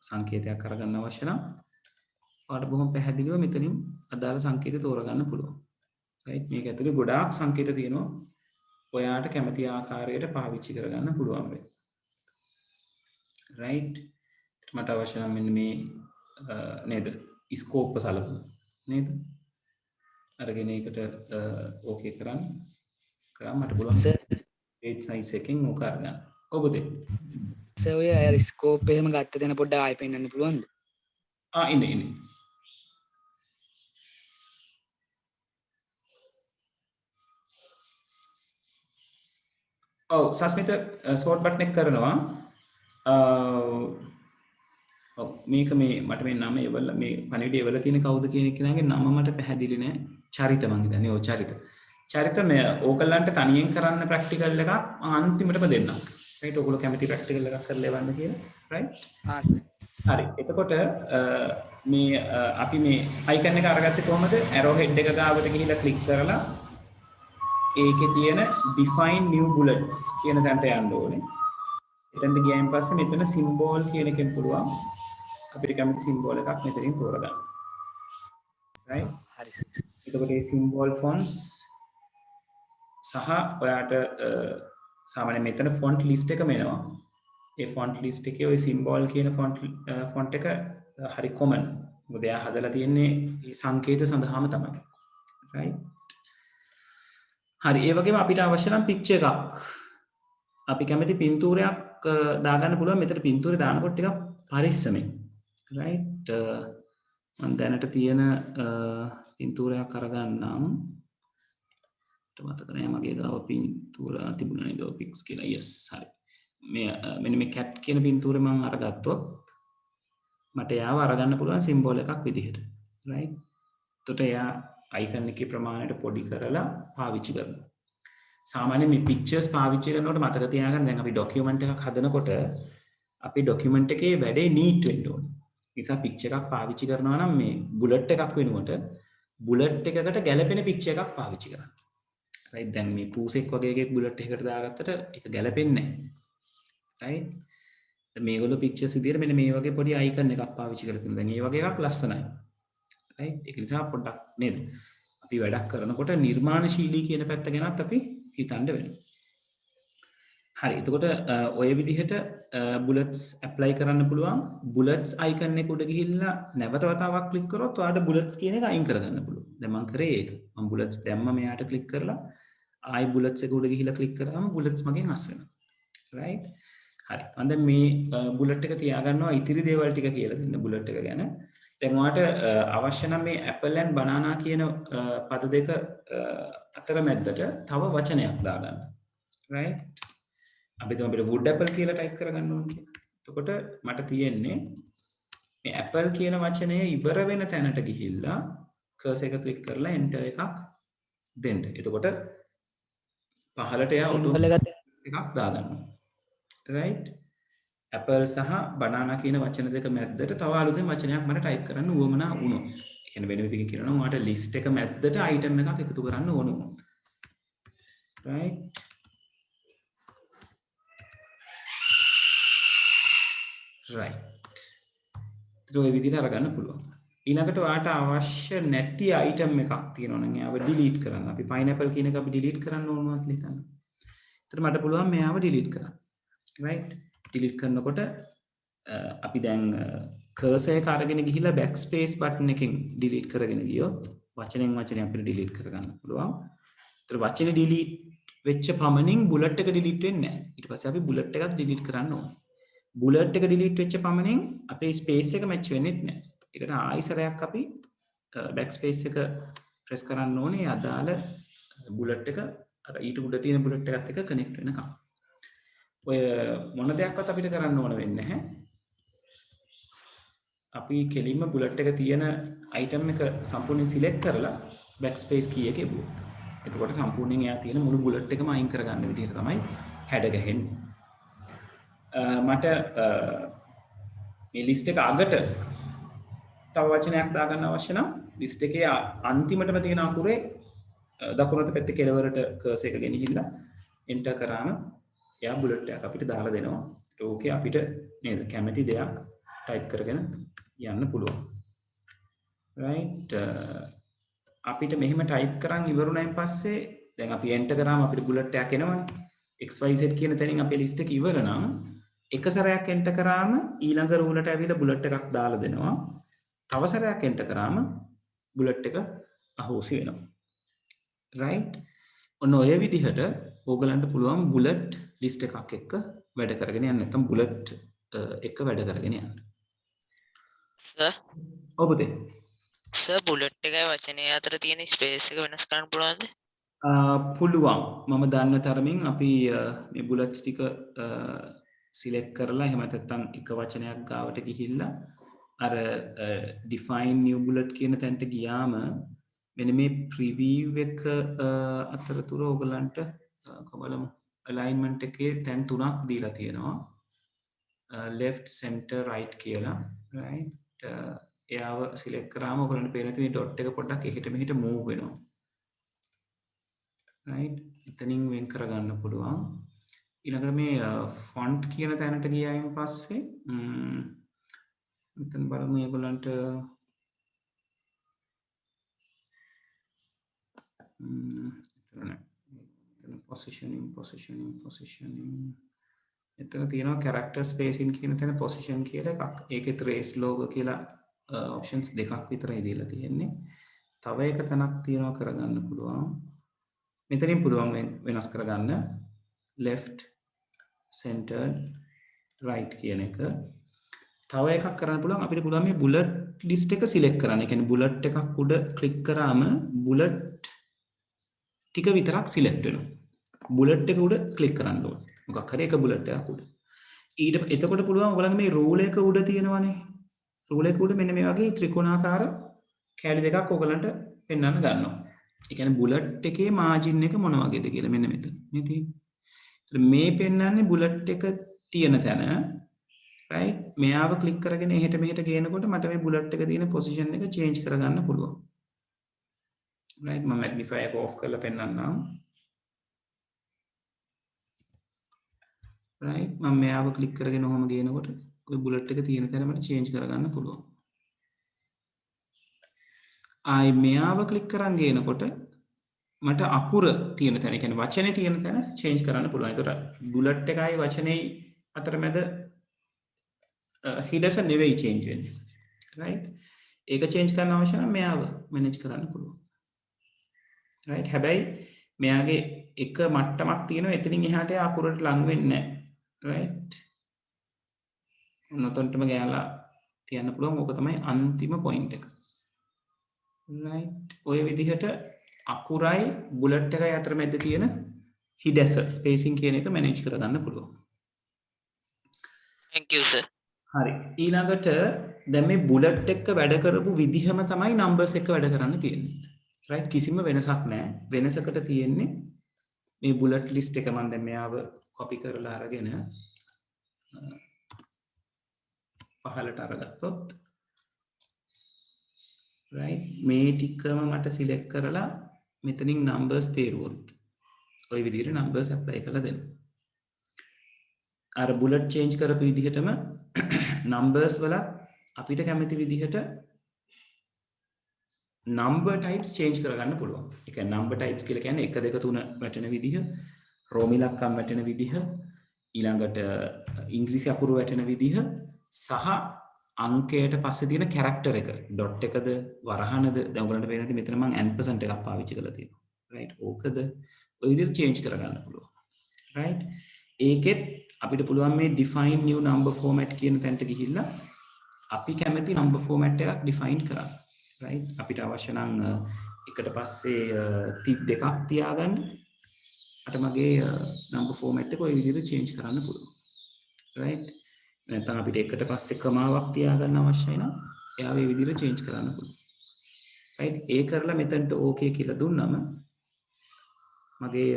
සංකේතයක් අරගන්න අවශ්‍ය නම් ඔයාලට බොහොම පැහැදිලිව මෙතනින් අදාළ සංකේත තෝරගන්න පුළුවන්. right? මේක ඇතුලේ ගොඩාක් සංකේත තියෙනවා. ඔයාට කැමති ආකාරයට පාවිච්චි කරගන්න පුළුවන් වෙයි. right? මට අවශ්‍ය නම් මෙන්න මේ නේද? ස්කෝප් සලකුණ නේද? අරගෙන ඒකට ඕකේ කරන්න. කරාම මට පුළුවන් page size එකෙන් ඕක අරගන්න. ඔබද? සර් ඔය අය ස්කෝප් එහෙම ගත්ත දෙන පොඩ්ඩක් ආයෙ පෙන්නන්න පුළුවන්ද? ඉන්නේ. ඔව් සස්මිත සෝට් බටන් එක කරනවා. ඔව් මේක මේ මට මේ නම එවල මේ පණිවිඩය එවල තියෙන කවුද කියන කෙනාගේ නම මට පැහැදිලි නෑ. චරිත මං හිතන්නේ. ඔව් චරිත මේ ඕගලන්ට තනියෙන් කරන්න ප්‍රැක්ටිකල් එකක් අන්තිමටම දෙන්නම්. right? ඔයගොල්ලෝ කැමති ප්‍රැක්ටිකල් එකක් කරලා එවන්න කියලා. right? හරි. එතකොට මේ අපි මේ අයිකන් එක අරගත්තේ කොහමද? arrow head එක ගාවට ගිහිල්ලා ක්ලික් කරලා ඒකේ තියෙන define new bullets කියන තැනට යන්න ඕනේ. එතනට ගියායින් පස්සේ මෙතන symbol කියන එකෙන් පුළුවන් අපිට කැමති symbol එකක් මෙතනින් තෝරගන්න. right? හරි. එතකොට මේ symbol fonts සහ ඔයාට සාමාන්‍ය මෙතන font list එකම එනවා. ඒ font list එකේ ওই symbol කියන font එක හරි common. මොකද එයා හදලා තියෙන්නේ මේ සංකේත සඳහාම තමයි. right? හරි. ඒ වගේම අපිට අවශ්‍ය නම් picture එකක්. අපි කැමති පින්තූරයක් දාගන්න පුළුවන්. මෙතන පින්තූරේ දානකොට ටිකක් පරිස්සමෙන්. right? මම දැනට තියෙන පින්තූරයක් අරගන්නම්. මතක නැහැ මගේ ගාව පින්තූර තිබුණා නේද? පික්ස් කියලා. yes. හරි. මෙන්න මේ cat කියන පින්තූරේ මම අරගත්තොත් මට යාව අරගන්න පුළුවන් symbol එකක් විදිහට. right? එතකොට එයා icon එකේ ප්‍රමාණයට පොඩි කරලා පාවිච්චි කරනවා. සාමාන්‍යයෙන් මේ pictures පාවිච්චි කරනකොට මතක තියාගන්න දැන් අපි document එකක් හදනකොට අපි document එකේ වැඩේ neat වෙන්න ඕනේ. ඒ නිසා picture එකක් පාවිච්චි කරනවා නම් මේ bullet එකක් වෙනුවට bullet එකකට ගැලපෙන picture එකක් පාවිච්චි කරන්න. right? දැන් මේ පූසෙක් වගේ එකක් bullet එකකට දාගත්තට ඒක ගැලපෙන්නේ නැහැ. right? මේගොල්ලෝ pictures විදියට මෙන්න මේ වගේ පොඩි icon එකක් පාවිච්චි කරලා තියෙනවා. දැන් මේ වගේ එකක් ලස්සනයි. right? ඒක නිසා පොඩ්ඩක් නේද? අපි වැඩක් කරනකොට නිර්මාණශීලී කියන පැත්ත ගැනත් අපි හිතන්න වෙනවා. හරි. එතකොට ඔය විදිහට bullets apply කරන්න පුළුවන්. bullets icon එක උඩ ගිහිල්ලා නැවත වතාවක් click කරොත් ඔයාලට bullets කියන එක අයින් කරගන්න පුළුවන්. දැන් මම කරේ ඒක. මම bullets දැම්ම මෙයාට click කරලා ආයි bullets එක උඩ ගිහිල්ලා click කරාම bullets මගෙන් අස් වෙනවා. right? හරි. මම දැන් මේ bullet එක තියාගන්නවා ඉතිරි දේවල් ටික කියලා දෙන්න bullet එක ගැන. දැන් ඔයාලට අවශ්‍ය නම් මේ apple and banana කියන පද දෙක අතර මැද්දට තව වචනයක් දාගන්න. right? අපි තමයි අපිට wood apple කියලා type කරගන්න ඕනේ කියලා. එතකොට මට තියෙන්නේ මේ apple කියන වචනය ඉවර වෙන තැනට ගිහිල්ලා cursor එක click කරලා enter එකක් දෙන්න. එතකොට පහලට එයා එකක් දාගන්නවා. right? apple සහ banana කියන වචන දෙක මැද්දට තව අලුතෙන් වචනයක් මට type කරන්න උවමනා වුණොත්. ඒ කියන්නේ වෙන විදිහකින් කියනවා නම් ඔයාලට list එක මැද්දට item එකක් එකතු කරන්න ඕන වුණොත්. right? right. ඒක ඔය විදිහට අරගන්න පුළුවන්. ඊළඟට ඔයාලට අවශ්‍ය නැති item එකක් තියෙනවා නම් ඒව delete කරන්න. අපි pineapple කියන එක අපි delete කරන්න ඕනවත් හිතන්න. ඒතර මට පුළුවන් මෙයාව delete කරන්න. right? delete කරනකොට අපි දැන් cursor එක අරගෙන ගිහිල්ලා backspace button එකෙන් delete කරගෙන ගියොත් වචනෙන් වචනේ අපිට delete කරගන්න පුළුවන්. ඒතර වචනේ delete වෙච්ච පමණින් bullet එක delete වෙන්නේ නැහැ. ඊට පස්සේ අපි bullet එකත් delete කරන්න ඕනේ. bullet එක delete වෙච්ච පමණින් අපේ space එක match වෙන්නේ නැහැ. ඒකට ආයෙසරයක් අපි backspace එක press කරන්න ඕනේ. අදාළ bullet එක අර ඊට උඩ තියෙන බුලට් එකත් එක්ක කනෙක්ට් වෙනකම්. ඔය මොන දෙයක්වත් අපිට කරන්න ඕන වෙන්නේ නැහැ. අපි කෙලින්ම බුලට් එක තියෙන අයිටම් එක සම්පූර්ණයෙන් සිලෙක්ට් කරලා backspace key එක එබුවොත්. එතකොට සම්පූර්ණයෙන් එයා තියෙන මුළු බුලට් එකම අයින් කරගන්න විදිහට තමයි හැඩ ගහන්නේ. මට මේ ලිස්ට් එක අගට තව වචනයක් දාගන්න අවශ්‍ය නම් ලිස්ට් එකේ අන්තිමටම තියෙන අකුරේ දකුණත පැත්තේ කෙළවරට කර්සර් එක ගෙනහිල්ලා එන්ටර් කරාම එයා බුලට් එකක් අපිට දාලා දෙනවා. ඕකේ අපිට නේද කැමති දෙයක් ටයිප් කරගෙන යන්න පුළුවන්. right අපිට මෙහෙම ටයිප් කරන් ඉවරුණායින් පස්සේ දැන් අපි එන්ටර් කරාම අපිට බුලට් එකක් එනවනේ. xyz කියන තැනින් අපේ ලිස්ට් එක ඉවර නම් එක සැරයක් එන්ටර් කරාම ඊළඟ රූලට ඇවිල්ලා බුලට් එකක් දාලා දෙනවා. තව සැරයක් එන්ටර් කරාම බුලට් එක අහෝසි වෙනවා. right ඔන්න ඔය විදිහට ඕගලන්ට පුළුවන් බුලට් ලිස්ට් එකක් එක්ක වැඩ කරගෙන යන්න. නැත්නම් බුලට් එක වැඩ කරගෙන යන්න. සර් ඔබතේ සර් බුලට් එකයි වචනේ අතර තියෙන ස්පේස් එක වෙනස් කරන්න පුළුවන්ද? පුළුවන්. මම දන්න තරමින් අපි මේ බුලට්ස් ටික සිලෙක්ට් කරලා එහෙම නැත්නම් එක වචනයක් ගාවට ගිහිල්ලා අර define new bullet කියන තැනට ගියාම මෙන්න මේ preview එක අතරතුර ඔයගලන්ට කොහොමද alignment එකේ තැන් තුනක් දීලා තියෙනවා. left center right කියලා right එයාව සිලෙක්ට් කරාම ඔයගලන්ට පේන මේ dot එක පොඩ්ඩක් එහෙට මෙහෙට move වෙනවා. right එතනින් වෙන් කරගන්න පුළුවන්. ඊළඟට මේ font කියන තැනට ගියායින් පස්සේ මෙතන බලමු මේගොල්ලන්ට positioning එතන තියෙනවා character spacing කියන තැන position කියලා එකක්. ඒකේ trace logo කියලා options දෙකක් විතරයි දීලා තියෙන්නේ. තව එක තැනක් තියෙනවා කරගන්න පුළුවන්. මෙතනින් පුළුවන් වෙනස් කරගන්න left centered right කියන එක. තව එකක් කරන්න පුළුවන් අපිට පුළුවන් මේ bullet list එක select කරන්න. ඒ කියන්නේ bullet එකක් උඩ click කරාම bullet ටික විතරක් select වෙනවා. bullet එක උඩ click කරන්න ඕනේ. මොකක් හරි එක bullet එකක් උඩ. එතකොට පුළුවන් ඔයගලගේ මේ rule එක උඩ තියෙනවනේ. rule එක උඩ මෙන්න මේ වගේ ත්‍රිකෝණාකාර කැලි දෙකක් ඔයගලන්ට පෙන්වන්න ගන්නවා. ඒ කියන්නේ bullet එකේ margin එක මොන වගේද කියලා මෙන්න මෙතන. මේ තියෙන්නේ. මේ පෙන්වන්නේ bullet එක තියෙන තැන right මෙයාව ක්ලික් කරගෙන එහෙට මෙහෙට ගේනකොට මට මේ බුලට් එක තියෙන පොසිෂන් එක චේන්ජ් කරගන්න පුළුවන්. right මම මැග්නිෆයි එක ඔෆ් කරලා පෙන්නන්නම්. right මම මෙයාව ක්ලික් කරගෙන ඔහොම ගේනකොට ඔය බුලට් එක තියෙන තැන මට චේන්ජ් කරගන්න පුළුවන්. ආයි මෙයාව ක්ලික් කරන් ගේනකොට මට අකුර තියෙන තැන, ඒ කියන්නේ වචනේ තියෙන තැන චේන්ජ් කරන්න පුළුවන්. ඒතර බුලට් එකයි වචනේ අතරමැද හිඩස නෙවෙයි චේන්ජ් වෙන්නේ. right ඒක චේන්ජ් කරන්න අවශ්‍ය නම් මෙයාව මැනේජ් කරන්න පුළුවන්. right හැබැයි මෙයාගේ එක මට්ටමක් තියෙනවා එතනින් එහාට අකුරට ලං වෙන්නේ නැහැ. right නොතොන්ටම ගෑලා තියන්න පුළුවන්. ඕක තමයි අන්තිම පොයින්ට් එක. right ඔය විදිහට අකුරයි බුලට් එකයි අතර මැද තියෙන හිඩස ස්පේසිං කියන එක මැනේජ් කරගන්න පුළුවන්. thank you sir. හරි ඊළඟට දැන් මේ බුලට් එක වැඩ කරපු විදිහම තමයි නම්බර්ස් එක වැඩ කරන්න තියෙන්නේ. right කිසිම වෙනසක් නැහැ. වෙනසකට තියෙන්නේ මේ බුලට් ලිස්ට් එක මම දැන් මෙයාව කොපි කරලා අරගෙන පහලට අරගත්තොත් right මේ ටිකම මට සිලෙක්ට් කරලා මෙතනින් නම්බර්ස් තේරුවොත් ওই විදිහට නම්බර්ස් ඇප්ලයි කරලා දෙන්න. අර බුලට් චේන්ජ් කරපු විදිහටම නම්බර්ස් වල අපිට කැමති විදිහට නම්බර් ටයිප්ස් චේන්ජ් කරගන්න පුළුවන්. ඒ කියන්නේ නම්බර් ටයිප්ස් කියලා කියන්නේ 1 2 3 වැටෙන විදිහ, රෝමි ලක්කම් වැටෙන විදිහ, ඊළඟට ඉංග්‍රීසි අකුරු වැටෙන විදිහ සහ අංකයට පස්සේ තියෙන කැරක්ටර් එක ඩොට් එකද වරහනද දැන් ඔයගලන්ට පේන හැටි මෙතන මම ampersand එකක් පාවිච්චි කරලා තියෙනවා. right ඕකද ඔය විදිහට චේන්ජ් කරගන්න පුළුවන්. right ඒකෙත් අපිට පුළුවන් මේ define new number format කියන තැනට ගිහිල්ලා අපි කැමති number format එකක් define කරන්න. right අපිට අවශ්‍ය නම් එකට පස්සේ 32ක් තියාගන්න. අට මගේ number format එක ওই විදිහට change කරන්න පුළුවන්. right? නැත්නම් අපිට එකට පස්සේ කමාවක් තියාගන්න අවශ්‍යයි නම් එයා මේ විදිහට change කරන්න පුළුවන්. right? ඒ කරලා මෙතනට okay කියලා දුන්නම මගේ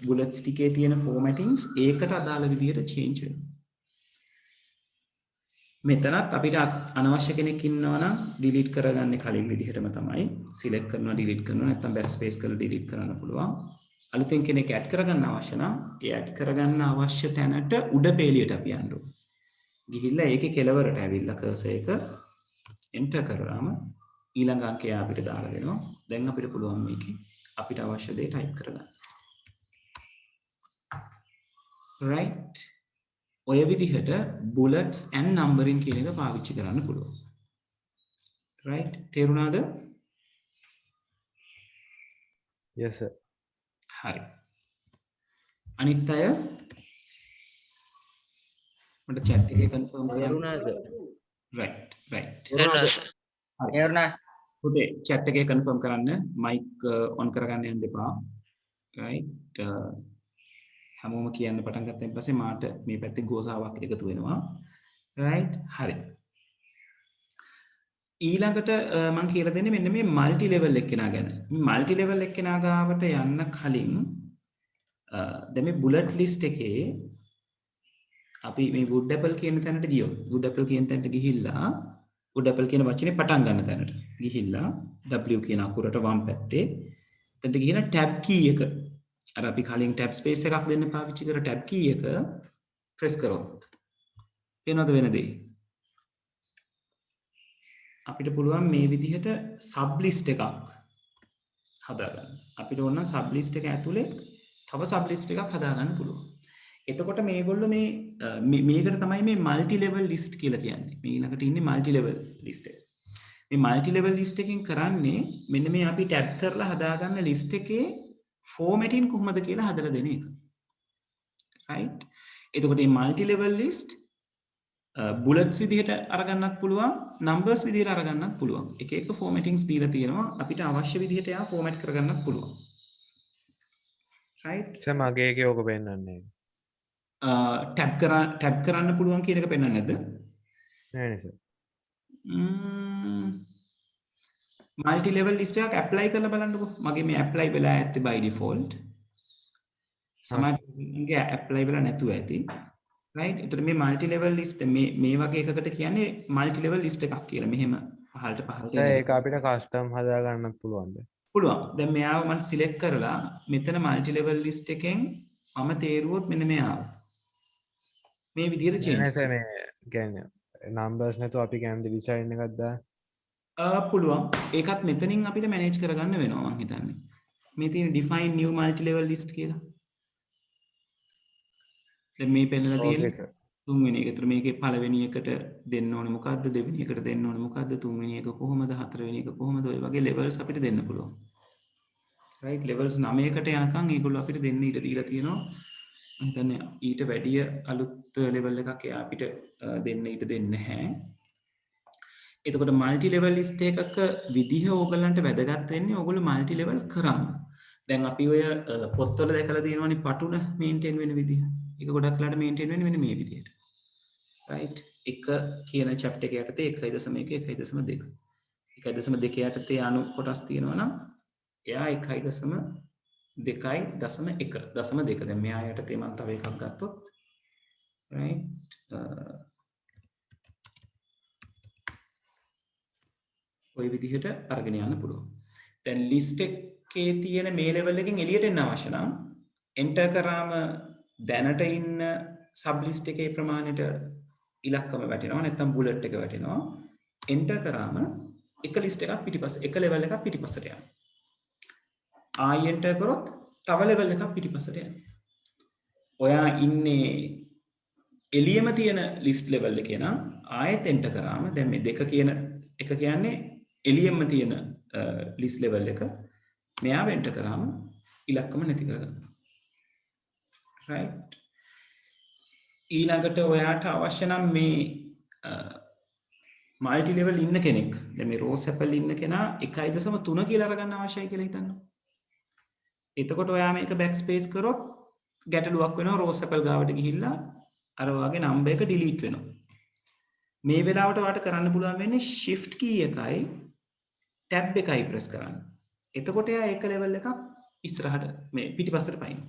bullets ටිකේ තියෙන formattings ඒකට අදාළ විදිහට change වෙනවා. මෙතනත් අපිට අනවශ්‍ය කෙනෙක් ඉන්නවා නම් delete කරගන්න කලින් විදිහටම තමයි select කරනවා delete කරනවා නැත්නම් backspace කරලා delete කරන්න පුළුවන්. අලුතෙන් කෙනෙක් add කරගන්න අවශ්‍ය නම් ඒ add කරගන්න අවශ්‍ය තැනට උඩ පේලියට අපි යන්න ඕනේ. ගිහිල්ලා ඒකේ කෙලවරට ඇවිල්ලා cursor එක enter කරාම ඊළඟ අංකය අපිට දාලා දෙනවා. දැන් අපිට පුළුවන් මේකේ අපිට අවශ්‍ය දේ type කරගන්න. right? ඔය විදිහට bullets and numbering කියන එක පාවිච්චි කරන්න පුළුවන්. right? තේරුණාද? yes sir. හරි. අනිත් අය මට chat එකේ confirm කරන්න. තේරුණාද sir? right. තේරුණා සර්. තේරුණා පුතේ chat එකේ confirm කරන්න mic on කරගන්න යන්න එපා. right? හැමෝම කියන්න පටන් ගත්තන් පස්සේ මාට මේ පැත්තේ ගෝසාවක් එකතු වෙනවා. right? හරි. ඊළඟට මම කියලා දෙන්නේ මෙන්න මේ মাল্টি ලෙවල් එක්කෙනා ගැන. මේ মাল্টি ලෙවල් එක්කෙනා ගාවට යන්න කලින් දැන් මේ බුලට් ලිස්ට් එකේ අපි මේ wood apple කියන තැනට ගියොත් wood apple කියන තැනට ගිහිල්ලා wood apple කියන වචනේ පටන් ගන්න තැනට ගිහිල්ලා w කියන අකුරට වම් පැත්තේ එතනට ගිහින tab key එක අර අපි කලින් tab space එකක් දෙන්න පාවිච්චි කර tab key එක press කරොත් එනවද වෙන දේ අපිට පුළුවන් මේ විදිහට sub list එකක් හදාගන්න. අපිට ඕන නම් sub list එක ඇතුලේ තව sub list එකක් හදාගන්න පුළුවන්. එතකොට මේගොල්ලෝ මේකට තමයි මේ multi level list කියලා කියන්නේ. මේ ළඟට ඉන්නේ multi level list එක. මේ multi level list එකෙන් කරන්නේ මෙන්න මේ අපි tab කරලා හදාගන්න list එකේ formatting කොහොමද කියලා හදලා දෙන එක. right? එතකොට මේ multi level list bullets විදිහට අරගන්නත් පුළුවන් numbers විදිහට අරගන්නත් පුළුවන්. එක එක formattings දීලා තියෙනවා අපිට අවශ්‍ය විදිහට එයා format කරගන්නත් පුළුවන්. right? සර් මගේ එකේ ඕක පෙන්නන්නේ tab කරන්න පුළුවන් කියන එක පෙන්වන්නේ නැද්ද? නෑ නේ සර්. multi level list එකක් apply කරලා බලන්නකෝ. මගේ මේ apply වෙලා ඇත්තේ by default. සමහරවිට apply වෙලා නැතුව ඇති. right? එතකොට මේ multi level list මේ වගේ එකකට කියන්නේ multi level list එකක් කියලා. මෙහෙම පහළට පහළට සර් ඒක අපිට custom හදා ගන්නත් පුළුවන්ද? පුළුවන්. දැන් මෙයාව මම select කරලා මෙතන multi level list එකෙන් මම තේරුවොත් මෙන්න මෙයාව. මේ විදිහට change. නෑ සර් මේ කියන්නේ numbers නැතුව අපි කැමති design එකක් දාන්න. පුළුවන්. ඒකත් මෙතනින් අපිට manage කරගන්න වෙනවා මං හිතන්නේ. මේ තියෙන define new multi level list කියලා. දැන් මේ පෙන්නලා තියෙන්නේ තුන්වෙනි එක. ඒතර මේකේ පළවෙනි එකට දෙන්න ඕනේ මොකද්ද? දෙවෙනි එකට දෙන්න ඕනේ මොකද්ද? තුන්වෙනි එක කොහොමද? හතරවෙනි එක කොහොමද? ඔය වගේ levels අපිට දෙන්න පුළුවන්. right? levels 9කට යනකම් ඒගොල්ලෝ අපිට දෙන්න ඉඩ දීලා තියෙනවා. මම හිතන්නේ ඊට වැඩිය අලුත් level එකක් එයා අපිට දෙන්න ඉඩ දෙන්නේ නැහැ. එතකොට multi level list එකක විදිහ ඕගලන්ට වැදගත් වෙන්නේ ඕගොල්ලෝ multi level කරාම. දැන් අපි ඔය පොත්වල දැකලා තියෙනවානේ පටුන maintain වෙන විදිහ. ඒක ගොඩක් වෙලාට maintain වෙන්නේ මෙන්න මේ විදිහට. right? 1 කියන chapter එක යටතේ 1.1 1.2. 1.2 යටතේ අණු කොටස් තියෙනවා නම් එයා 1.2.1.2. දැන් මෙයා යටතේ මම තව එකක් ගත්තොත් right? ඔය විදිහට අරගෙන යන්න පුළුවන්. දැන් list එකේ තියෙන මේ level එකෙන් එළියට එන්න අවශ්‍ය නම් enter කරාම දැනට ඉන්න sub list එකේ ප්‍රමාණයට ඉලක්කම වැටෙනවා නැත්නම් bullet එක වැටෙනවා. enter කරාම එක list එකක් පිටිපස්ස එක level එකක් පිටිපස්සට යනවා. ආයි enter කරොත් තව level එකක් පිටිපස්සට යනවා. ඔයා ඉන්නේ එළියම තියෙන list level එකේ නම් ආයෙත් enter කරාම දැන් මේ දෙක කියන එක කියන්නේ එළියෙම තියෙන list level එක මෙයා enter කරාම ඉලක්කම නැති කරගන්නවා. right? ඊළඟට ඔයාට අවශ්‍ය නම් මේ multi level ඉන්න කෙනෙක් දැන් මේ rose apple ඉන්න කෙනා 1.3 කියලා අරගන්න අවශ්‍යයි කියලා හිතන්න. එතකොට ඔයා මේක බෑක්ස්පේස් කරොත් ගැටලුවක් වෙනවා රෝස් ඇපල් ගාවට ගිහිල්ලා අර ඔයාගේ නම්බර් එක ඩිලීට් වෙනවා. මේ වෙලාවට ඔයාලට කරන්න පුළුවන් වෙන්නේ shift key එකයි tab එකයි press කරන්න. එතකොට එයා ඒක level එකක් ඉස්සරහට මේ පිටිපස්සට පයින්න.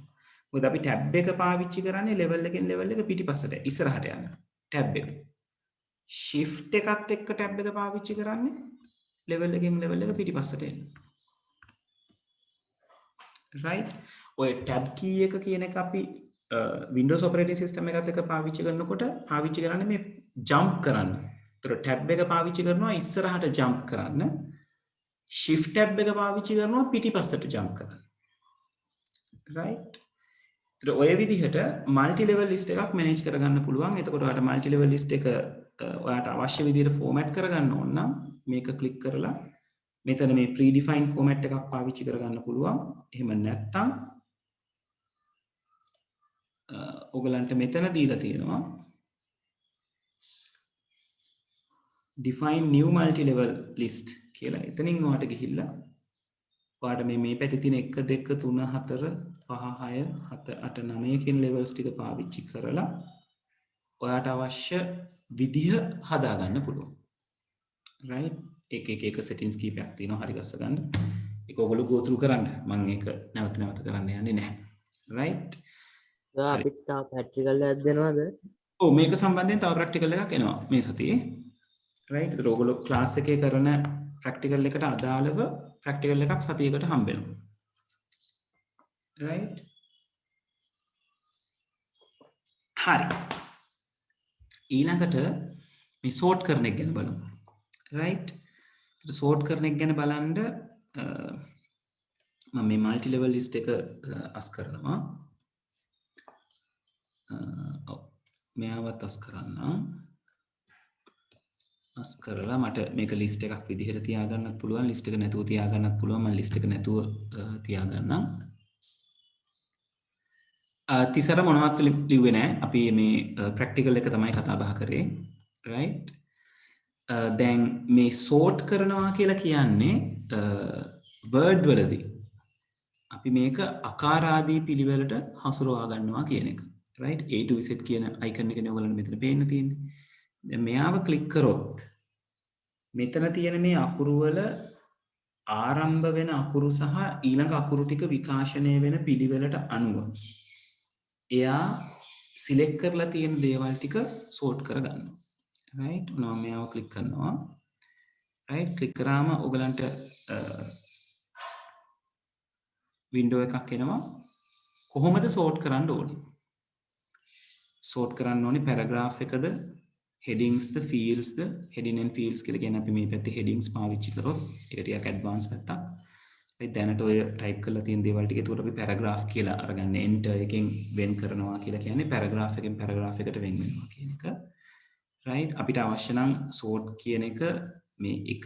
මොකද අපි tab එක පාවිච්චි කරන්නේ level එකෙන් level එක පිටිපස්සට ඉස්සරහට යන්න. tab එක. shift එකත් එක්ක tab එක පාවිච්චි කරන්නේ level එකෙන් level එක පිටිපස්සට එන්න. right? ඔය tab key එක කියන එක අපි Windows operating system එකත් එක්ක පාවිච්චි කරනකොට පාවිච්චි කරන්නේ මේ jump කරන්න. ඒතර tab එක පාවිච්චි කරනවා ඉස්සරහට jump කරන්න. shift tab එක පාවිච්චි කරනවා පිටිපස්සට jump කරන්න. right? ඒතර ඔය විදිහට multi level list එකක් manage කරගන්න පුළුවන්. එතකොට ඔයාලට multi level list එක ඔයාලට අවශ්‍ය විදිහට format කරගන්න ඕන නම් මේක click කරලා මෙතන මේ predefined format එකක් පාවිච්චි කරගන්න පුළුවන්. එහෙම නැත්නම් ඔයගලන්ට මෙතන දීලා තියෙනවා define new multi level list කියලා. එතනින් ඔයාලට ගිහිල්ලා ඔයාලට මේ පැත්තේ තියෙන 1 2 3 4 5 6 7 8 9 කියන levels ටික පාවිච්චි කරලා ඔයාලට අවශ්‍ය විදිහ හදා ගන්න පුළුවන්. right? එක settings කීපයක් තියෙනවා හරි ගස්ස ගන්න. ඒක ඔයගොල්ලෝ go through කරන්න. මම ඒක නැවත කරන්න යන්නේ නැහැ. right? අපිට තව ප්‍රැක්ටිකල් එකක් දෙනවද? ඔව් මේක සම්බන්ධයෙන් තව ප්‍රැක්ටිකල් එකක් එනවා මේ සතියේ. right? ඒතර ඔයගොල්ලෝ ක්ලාස් එකේ කරන ප්‍රැක්ටිකල් එකට අදාළව ප්‍රැක්ටිකල් එකක් සතියකට හම්බ වෙනවා. right? හරි. ඊළඟට මේ sort කරන එක ගැන බලමු. right? ඒතර sort කරන එක ගැන බලන්න මම මේ multi level list එක අස් කරනවා. මෙයාවත් අස් කරන්නම්. අස් කරලා මට මේක ලිස්ට් එකක් විදිහට තියාගන්නත් පුළුවන්, ලිස්ට් එක නැතුව තියාගන්නත් පුළුවන්. මම ලිස්ට් එක නැතුව තියාගන්නම්. තිසර මොනවත් ලිව්වේ නැහැ. අපි මේ ප්‍රැක්ටිකල් එක තමයි කතා බහ කරේ. right? දැන් මේ sort කරනවා කියලා කියන්නේ word වලදී අපි මේක ආකාරාදී පිළිවෙලට හසුරවා ගන්නවා කියන එක. right? A to Z කියන icon එකනේ ඔයගලන්ට මෙතන පේන්න තියෙන්නේ. දැන් මෙයාව ක්ලික් කරොත් මෙතන තියෙන මේ අකුරු වල ආරම්භ වෙන අකුරු සහ ඊළඟ අකුරු ටික විකාශනය වෙන පිළිවෙලට අනුව එයා සිලෙක්ට් කරලා තියෙන දේවල් ටික sort කරගන්නවා. right? මම මෙයාව ක්ලික් කරනවා. right? ක්ලික් කරාම ඔයගලන්ට window එකක් එනවා. කොහොමද sort කරන්න ඕනේ? sort කරන්න ඕනේ paragraph එකද headings the fields the heading and fields කියලා කියන්නේ අපි මේ පැත්තේ headings පාවිච්චි කරොත් ඒක ටිකක් advanced පැත්තක්. ඒ දැනට ඔය type කරලා තියෙන දේවල් ටික ඒකට අපි paragraph කියලා අරගන්න enter එකෙන් වෙන් කරනවා කියලා කියන්නේ paragraph එකෙන් paragraph එකට වෙන් වෙනවා කියන එක. right? අපිට අවශ්‍ය නම් sort කියන එක මේ එක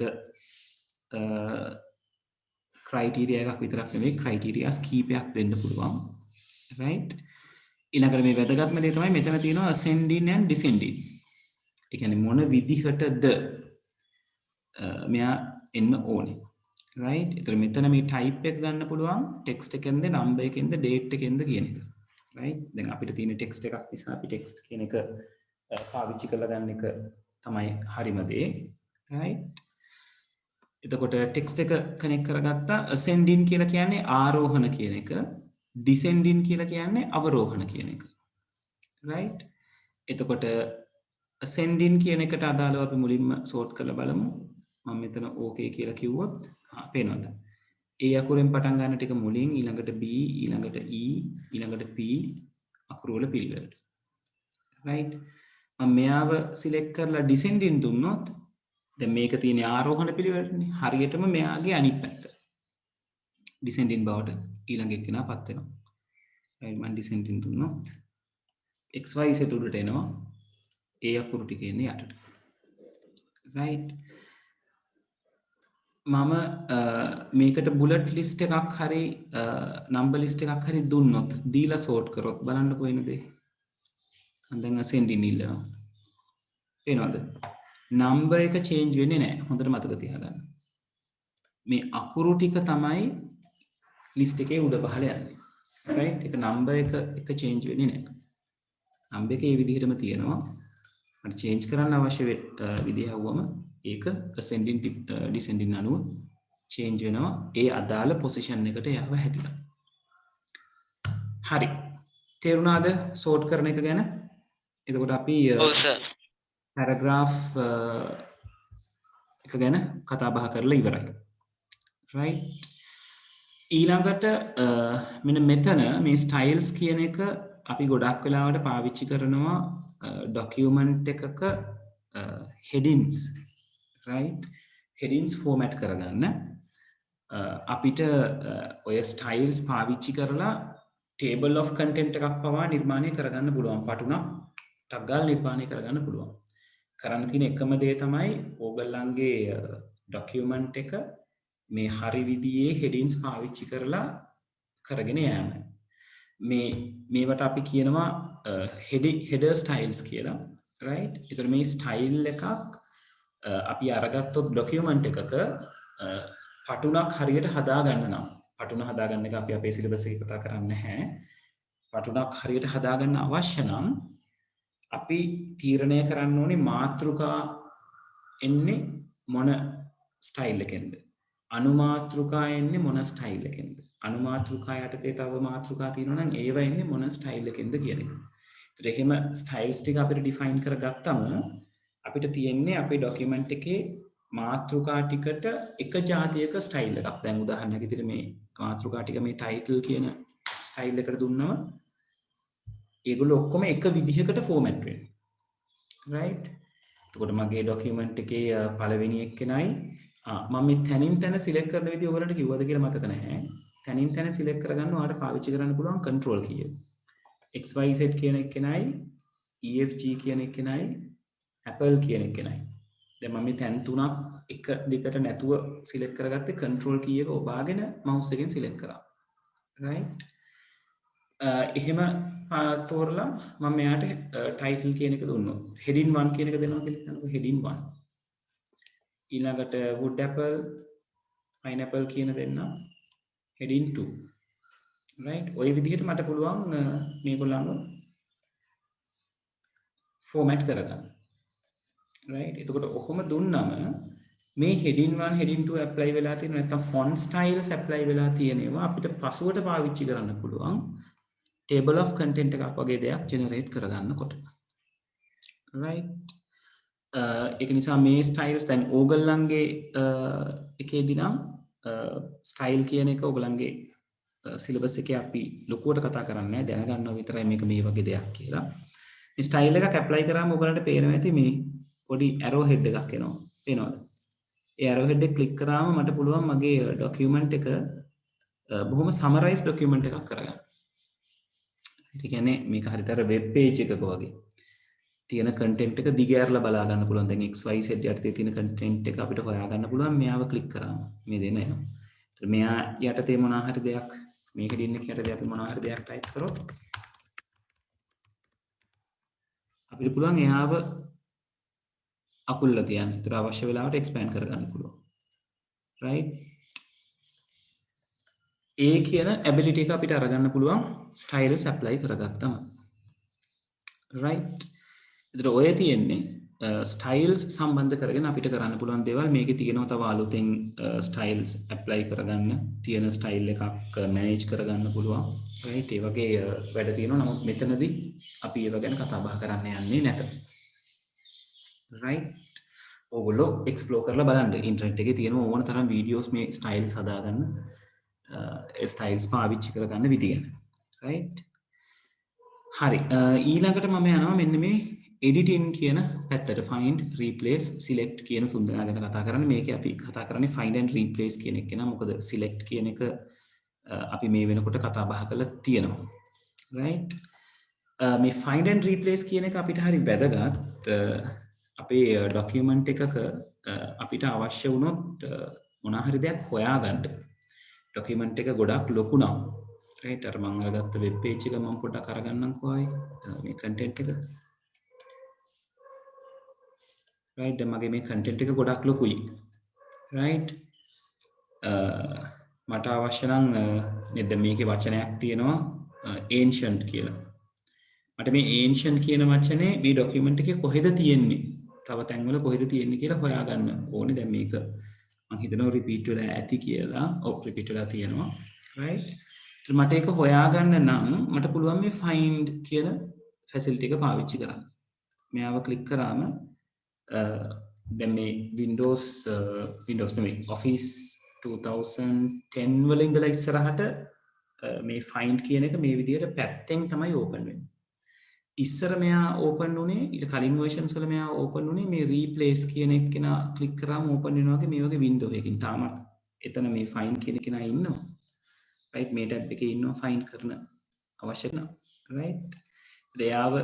criteria එකක් විතරක් නෙමෙයි criteria කීපයක් දෙන්න පුළුවන්. right? ඊළඟට මේ වැදගත්ම දේ තමයි මෙතන තියෙනවා ascending and descending. ඒ කියන්නේ මොන විදිහටද මෙයා එන්න ඕනේ. right? ඒතර මෙතන මේ type එක ගන්න පුළුවන් text එකෙන්ද number එකෙන්ද date එකෙන්ද කියන එක. right? දැන් අපිට තියෙන text එකක් නිසා අපි text කියන එක පාවිච්චි කරලා ගන්න එක තමයි හරිම දේ. right? එතකොට text එක connect කරගත්තා. ascending කියලා කියන්නේ ආරෝහණ කියන එක. descending කියලා කියන්නේ අවරෝහණ කියන එක. right? එතකොට ascending කියන එකට අදාළව අපි මුලින්ම sort කරලා බලමු. මම මෙතන okay කියලා කිව්වොත් පේනවද? A අකුරෙන් පටන් ගන්න ටික මුලින් ඊළඟට B ඊළඟට E ඊළඟට P අකුරු වල පිළිවෙලට. right? මම මෙයාව select කරලා descending දුන්නොත් දැන් මේක තියෙන ආරෝහණ පිළිවෙලනේ. හරියටම මෙයාගේ අනිත් පැත්ත. descending බවට ඊළඟ එක්කෙනාපත් වෙනවා. right? මම descending දුන්නොත් XY Z උඩට එනවා. A අකුරු ටික එන්නේ යටට. right? මම මේකට bullet list එකක් හරි number list එකක් හරි දුන්නොත් දීලා sort කරොත් බලන්නකෝ එන දේ. දැන් ascending ඉල්ලනවා. පේනවද? number එක change වෙන්නේ නැහැ. හොඳට මතක තියාගන්න. මේ අකුරු ටික තමයි list එකේ උඩ පහළ යන්නේ. right? ඒක number එක change වෙන්නේ නැහැ. number එක ඒ විදිහටම තියෙනවා. මට change කරන්න අවශ්‍ය විදිහ આવවම ඒක ascending descending අනුව change වෙනවා. ඒ අදාළ position එකට යව හැදිලා. හරි. තේරුණාද sort කරන එක ගැන? එතකොට අපි ඔව් සර්. paragraph එක ගැන කතා බහ කරලා ඉවරයි. right? ඊළඟට මෙන්න මෙතන මේ styles කියන එක අපි ගොඩක් වෙලාවට පාවිච්චි කරනවා document එකක headings, right? headings format කරගන්න අපිට ඔය styles පාවිච්චි කරලා table of content එකක් පවා නිර්මාණය කරගන්න පුළුවන්. පටුනක් ටක් ගාලා නිර්මාණය කරගන්න පුළුවන්. කරන්න තියෙන එකම දේ තමයි ඕගොල්ලන්ගේ document එක මේ හරි විදිහේ headings පාවිච්චි කරලා කරගෙන යෑම. මේවට අපි කියනවා header styles කියලා, right? ඒතර මේ style එකක් අපි අරගත්තොත් document එකක පටුනක් හරියට හදාගන්න නම්, පටුන හදාගන්න එක අපි අපේ syllabus එකේ කතා කරන්නේ නැහැ. පටුනක් හරියට හදාගන්න අවශ්‍ය නම් අපි තීරණය කරන්න ඕනේ මාතෘකා එන්නේ මොන ස්ටයිල් එකෙන්ද, අනුමාතෘකා එන්නේ මොන ස්ටයිල් එකෙන්ද, අනුමාතෘකා යටතේ තව මාතෘකා තියෙනවා නම් ඒව එන්නේ මොන ස්ටයිල් එකෙන්ද කියන එක. ඒතර එහෙම ස්ටයිල්ස් ටික අපිට ඩිෆයින් කරගත්තම අපිට තියෙන්නේ අපේ ડોකියුමන්ට් එකේ මාතෘකා ටිකට එක જાතියක ස්ටයිල් එකක්. දැන් උදාහරණයක් විදිහට මේ මාතෘකා ටික මේ ටයිටල් කියන ස්ටයිල් එකට දුන්නම ඒගොල්ලෝ ඔක්කොම එක විදිහකට ෆෝමැට් වෙනවා. right? එතකොට මගේ ડોකියුමන්ට් එකේ පළවෙනි එක්කෙනයි මම මේ තැනින් තැන සිලෙක්ට් කරන විදිහ ඔයගලට කිව්වද කියලා මතක නැහැ. තැනින් තැන සිලෙක්ට් කරගන්න ඔයාලට පාවිච්චි කරන්න පුළුවන් control key එක. XYZ කියන එක්කෙනයි, EFG කියන එක්කෙනයි, Apple කියන එක්කෙනයි. දැන් මම මේ තැන් තුනක් එක දිගට නැතුව සිලෙක්ට් කරගත්තේ control key එක ඔබාගෙන mouse එකෙන් සිලෙක්ට් කරා. right? එහෙම තෝරලා මම මෙයාට title කියන එක දුන්නොත් heading 1 කියන එක දෙනවා කියලා හිතන්නකෝ. heading 1 ඊළඟට wood apple, pineapple කියන දෙන්න heading 2. right? ඔය විදිහට මට පුළුවන් මේගොල්ලන්ව format කරගන්න. right? එතකොට ඔහොම දුන්නම මේ heading 1 heading 2 apply වෙලා තියෙනවා, නැත්නම් font styles apply වෙලා තියෙනවා අපිට පසුවට පාවිච්චි කරන්න පුළුවන් table of content එකක් වගේ දෙයක් generate කරගන්නකොට. right? ඒක නිසා මේ styles දැන් ඕගොල්ලන්ගේ එකේදී නම් style කියන එක ඕගොල්ලන්ගේ syllabus එකේ අපි ලොකුවට කතා කරන්නේ නැහැ, දැනගන්නවා විතරයි මේක මේ වගේ දෙයක් කියලා. මේ style එකක් apply කරාම ඕගොල්ලන්ට පේනවා ඇති මේ පොඩි arrow head එකක් එනවා. පේනවද? ඒ arrow head එක click කරාම මට පුළුවන් මගේ document එක බොහොම summarize document එකක් කරගන්න. ඒ කියන්නේ මේක හරියට අර web page එකක වගේ තියෙන content එක දිගෑරලා බලා ගන්න පුළුවන්. දැන් XYZ යටතේ තියෙන content එක අපිට හොයා ගන්න පුළුවන් මෙයාව click කරාම. මේ දෙන එනවා. ඒත් මෙයා යටතේ මොනවා හරි දෙයක් මේක දින්න යටතේ අපි මොනවා හරි දෙයක් type කරොත් අපිට පුළුවන් එයාව අකුල්ලා තියන්න. ඒතර අවශ්‍ය වෙලාවට expand කරගන්න පුළුවන්. right? ඒ කියන ability එක අපිට අරගන්න පුළුවන් styles apply කරගත්තම. right? ඒතර ඔය තියෙන්නේ styles සම්බන්ධ කරගෙන අපිට කරන්න පුළුවන් දේවල්. මේකේ තියෙනවා තව අලුතෙන් styles apply කරගන්න, තියෙන style එකක් manage කරගන්න පුළුවන්. right? ඒ වගේ වැඩ තියෙනවා. නමුත් මෙතනදී අපි ඒව ගැන කතා බහ කරන්න යන්නේ නැත. right? ඕගොල්ලෝ explore කරලා බලන්න. ඉන්ටර්නෙට් එකේ තියෙන ඕන තරම් වීඩියෝස් මේ styles හදාගන්න, styles පාවිච්චි කරගන්න විදිහ ගැන. right? හරි. ඊළඟට මම යනවා මෙන්න මේ editing කියන පැත්තට. find, replace, select කියන තුන් දෙනා ගැන කතා කරන්නේ. මේකේ අපි කතා කරන්නේ find and replace කියන එක නේ. මොකද select කියන එක අපි මේ වෙනකොට කතා බහ කරලා තියෙනවා. right? මේ find and replace කියන එක අපිට හරි වැදගත්. අපේ document එකක අපිට අවශ්‍ය වුණොත් මොනවා හරි දෙයක් හොයාගන්න. document එක ගොඩක් ලොකු නම්, right? අර මම අරගත්ත web page එක මම පොඩ්ඩක් අරගන්නම්කෝ ආයි. මේ content එක. right? දැන් මගේ මේ content එක ගොඩක් ලොකුයි. right? මට අවශ්‍ය නම් නේද මේකේ වචනයක් තියෙනවා ancient කියලා. මට මේ ancient කියන වචනේ මේ ડોකියුමන්ට් එකේ කොහෙද තියෙන්නේ? තව තැන්වල කොහෙද තියෙන්නේ කියලා හොයාගන්න ඕනේ. දැන් මේක මම හිතනවා රිපීට් වෙලා ඇති කියලා. ඔව් රිපීට් වෙලා තියෙනවා. right? ඒත් මට ඒක හොයාගන්න නම් මට පුළුවන් මේ find කියන facility එක පාවිච්චි කරන්න. මෙයාව ක්ලික් කරාම දැන් මේ Windows නෙමෙයි Office 2010 වල ඉඳලා ඉස්සරහට මේ find කියන එක මේ විදිහට පැත්තෙන් තමයි open වෙන්නේ. ඉස්සර මෙයා open උනේ ඊට කලින් versions වල මෙයා open උනේ මේ replace කියන එක කෙනා ක්ලික් කරාම open වෙනවා වගේ මේ වගේ window එකකින්. තාමත් එතන මේ find කියන කෙනා ඉන්නවා. right මේ tab එකේ ඉන්නවා find කරන අවශ්‍ය නම් right. එයාව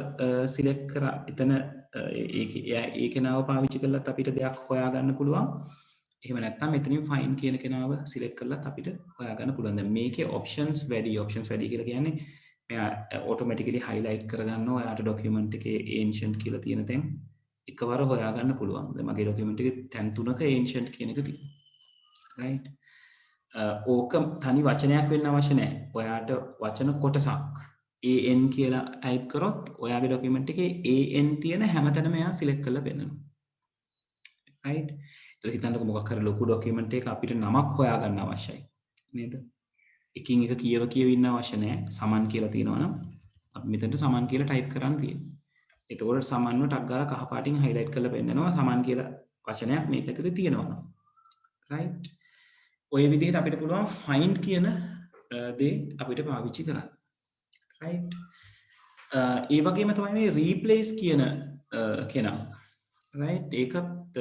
select කරා එතන ඒ කෙනාව පාවිච්චි කරලත් අපිට දෙයක් හොයාගන්න පුළුවන්. එහෙම නැත්නම් මෙතනින් find කියන කෙනාව select කරලත් අපිට හොයාගන්න පුළුවන්. දැන් මේකේ options වැඩි කියලා කියන්නේ මෙයා automatically highlight කරගන්නවා. ඔයාට document එකේ ancient කියලා තියෙන තැන් එකවර හොයාගන්න පුළුවන්. දැන් මගේ document එකේ තැන් තුනක ancient කියන එක තියෙනවා. right. ඕක තනි වචනයක් වෙන්න අවශ්‍ය නැහැ. ඔයාට වචන කොටසක් an කියලා type කරොත් ඔයාගේ document එකේ an තියෙන හැමතැනම එයා select කරලා පෙන්නනවා. right. ඒක හිතන්නකො මොකක් හරි ලොකු document එකක අපිට නමක් හොයාගන්න අවශ්‍යයි. නේද? එකින් එක කියව ඉන්න අවශ්‍ය නැහැ. සමන් කියලා තියෙනවා නම් අපි මෙතනට සමන් කියලා type කරන්න තියෙනවා. එතකොට සමන්ව ටක් ගාලා කහ පාටින් highlight කරලා පෙන්නනවා සමන් කියලා වචනයක් මේක ඇතුලේ තියෙනවා. right. ඔය විදිහට අපිට පුළුවන් find කියන දේ අපිට පාවිච්චි කරන්න. right. ඒ වගේම තමයි මේ replace කියන කෙනා. right. ඒකත්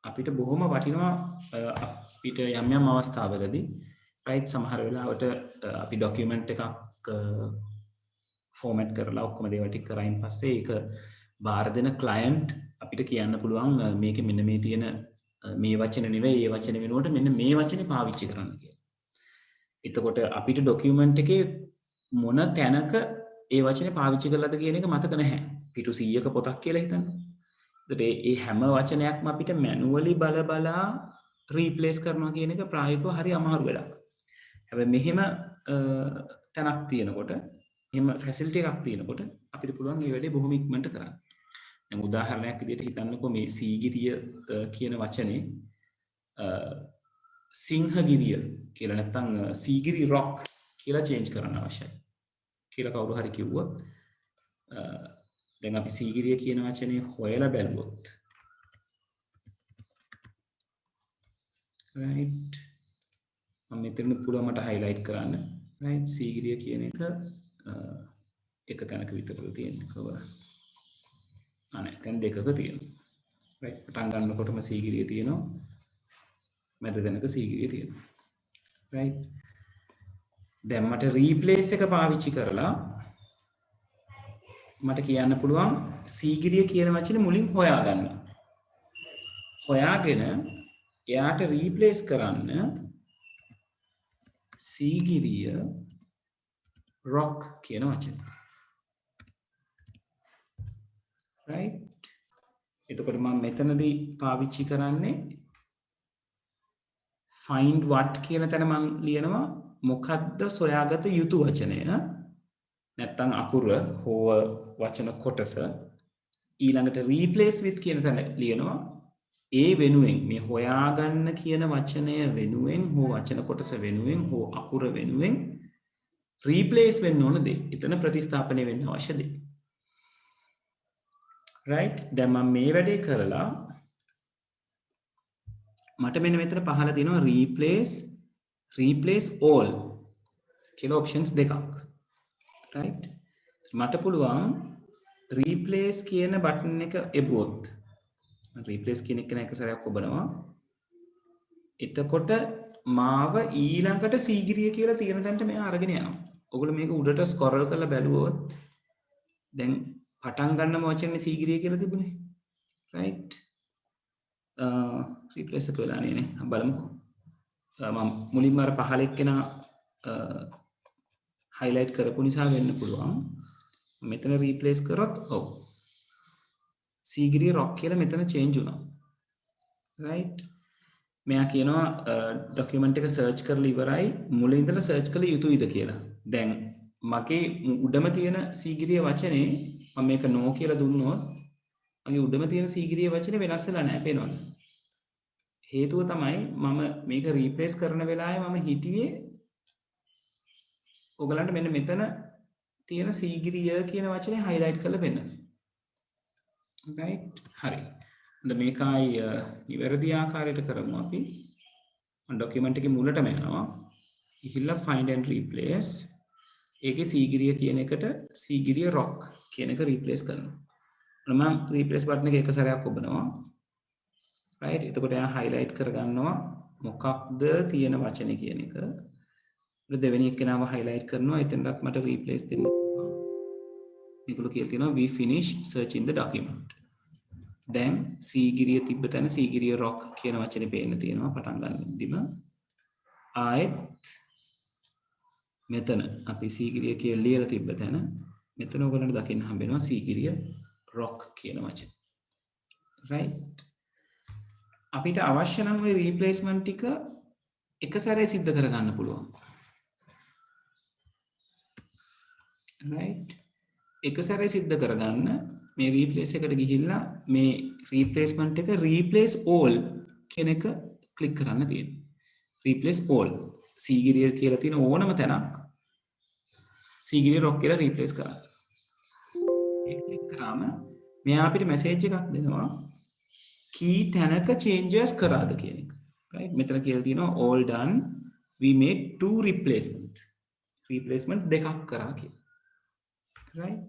අපිට බොහොම වටිනවා අපිට යම් අවස්ථාවලදී. right. සමහර වෙලාවට අපි document එකක් format කරලා ඔක්කොම දේවල් ටික කරායින් පස්සේ ඒක බාර දෙන client අපිට කියන්න පුළුවන් මේකේ මෙන්න මේ තියෙන මේ වචන නෙවෙයි ඒ වචන වෙනුවට මෙන්න මේ වචනේ පාවිච්චි කරන්න කියලා. එතකොට අපිට document එකේ මොන තැනක ඒ වචනේ පාවිච්චි කරලාද කියන එක මතක නැහැ. පිටු 100ක පොතක් කියලා හිතන්න. ඒකට ඒ හැම වචනයක්ම අපිට manually බලා replace කරනවා කියන එක ප්‍රායෝගිකව හරි අමාරු වැඩක්. හැබැයි මෙහෙම තැනක් තියෙනකොට එහෙම facility එකක් තියෙනකොට අපිට පුළුවන් මේ වැඩේ බොහොම ඉක්මනට කරන්න. දැන් උදාහරණයක් විදිහට හිතන්නකෝ මේ සීගිරිය කියන වචනේ සිංහගිරිය කියලා නැත්නම් සීගිරි රොක් කියලා change කරන්න අවශ්‍යයි. කියලා කවුරු හරි කිව්වොත් දැන් අපි සීගිරිය කියන වචනේ හොයලා බැලුවොත් right මම මෙතන පුළුවන් මට highlight කරන්න right සීගිරිය කියන එක තැනක විතරද තියෙන්නේ කවර අනේ දැන් දෙකක තියෙනවා right පටන් ගන්නකොටම සීගිරිය තියෙනවා මැද තැනක සීගිරිය තියෙනවා right දැන් මට replace එක පාවිච්චි කරලා මට කියන්න පුළුවන් සීගිරිය කියන වචනේ මුලින් හොයාගන්න. හොයාගෙන එයාට replace කරන්න සීගිරිය rock කියන වචනේ. right? එතකොට මම මෙතනදී පාවිච්චි කරන්නේ find what කියන තැන මම ලියනවා මොකද්ද සොයාගත යුතු වචනය. නැත්තම් අකුර හෝ වචන කොටස ඊළඟට replace with කියන තැන ලියනවා ඒ වෙනුවෙන් මේ හොයාගන්න කියන වචනය වෙනුවෙන් හෝ වචන කොටස වෙනුවෙන් හෝ අකුර වෙනුවෙන් replace වෙන්න ඕන දේ. එතන ප්‍රතිස්ථාපනය වෙන්න අවශ්‍ය දේ. right දැන් මම මේ වැඩේ කරලා මට මෙන්න මෙතන පහළ තියෙනවා replace all කියලා options දෙකක්. right මට පුළුවන් replace කියන බටන් එක එබුවොත් replace කියන එක එක සැරයක් ඔබනවා එතකොට මාව ඊළඟට සීගිරිය කියලා තියෙන තැනට මෙයා අරගෙන යනවා. ඔයගොල්ලෝ මේක උඩට ස්ක්‍රෝල් කරලා බැලුවොත් දැන් පටන් ගන්නම වචනේ සීගිරිය කියලා තිබුණේ. right replace එක වෙලා නේ බලමුකෝ. මම මුලින්ම අර පහල එක්කෙනා highlight කරපු නිසා වෙන්න පුළුවන්. මෙතන replace කරොත් ඔව් සීගිරිය rock කියලා මෙතන change වුණා. right මෙයා කියනවා ඩොකියුමන්ට් එක සර්ච් කරලා ඉවරයි මුලින් ඉඳලා සර්ච් කළ යුතුයිද කියලා. දැන් මගේ උඩම තියෙන සීගිරිය වචනේ මම මේක නෝ කියලා දුන්නොත් මගේ උඩම තියෙන සීගිරිය වචනේ වෙනස් වෙලා නැහැ පේනවද? හේතුව තමයි මම මේක රීප්ලේස් කරන වෙලාවේ මම හිටියේ ඔයගලන්ට මෙන්න මෙතන තියෙන සීගිරිය කියන වචනේ highlight කරලා පෙන්නන්න. right හරි. දැන් මේකයි නිවැරදි ආකාරයට කරමු අපි. ඩොකියුමන්ට් එකේ මුලටම යනවා. ඉහිල්ලා find and replace. ඒකේ සීගිරිය කියන එකට සීගිරිය rock කියන එක රීප්ලේස් කරනවා. මම රීප්ලේස් බටන් එක සැරයක් ඔබනවා. right එතකොට එයා highlight කරගන්නවා මොකක්ද තියෙන වචනේ කියන එක. දෙවෙනි එක්කෙනාව highlight කරනවා. එතනවත් මට replace දෙන්න. මේගොල්ලෝ කියලා තියෙනවා we finish searching the document. දැන් සීගිරිය තිබ්බ තැන සීගිරිය rock කියන වචනේ පේන්න තියෙනවා පටන් ගන්නෙදිම. ආයෙත් මෙතන අපි සීගිරිය කියලා ලියලා තිබ්බ තැන මෙතන ඔයගලන්ට දකින්න හම්බ වෙනවා සීගිරිය rock කියන වචනේ. right අපිට අවශ්‍ය නම් ওই රීප්ලේස්මන්ට් ටික එක සැරේ සිද්ධ කරගන්න පුළුවන්. right එක සැරේ සිද්ධ කරගන්න මේ රීප්ලේස් එකට ගිහිල්ලා මේ රීප්ලේස්මන්ට් එක රීප්ලේස් all කියන එක ක්ලික් කරන්න තියෙනවා. රීප්ලේස් all සීගිරිය කියලා තියෙන ඕනම තැනක් සීගිරිය rock කියලා රීප්ලේස් කරන්න. ඒක ක්ලික් කරාම මෙයා අපිට මැසේජ් එකක් දෙනවා key තැනක changes කරාද කියන එක. right මෙතන කියලා තියෙනවා all done we made 2 replacement දෙකක් කරා කියලා. right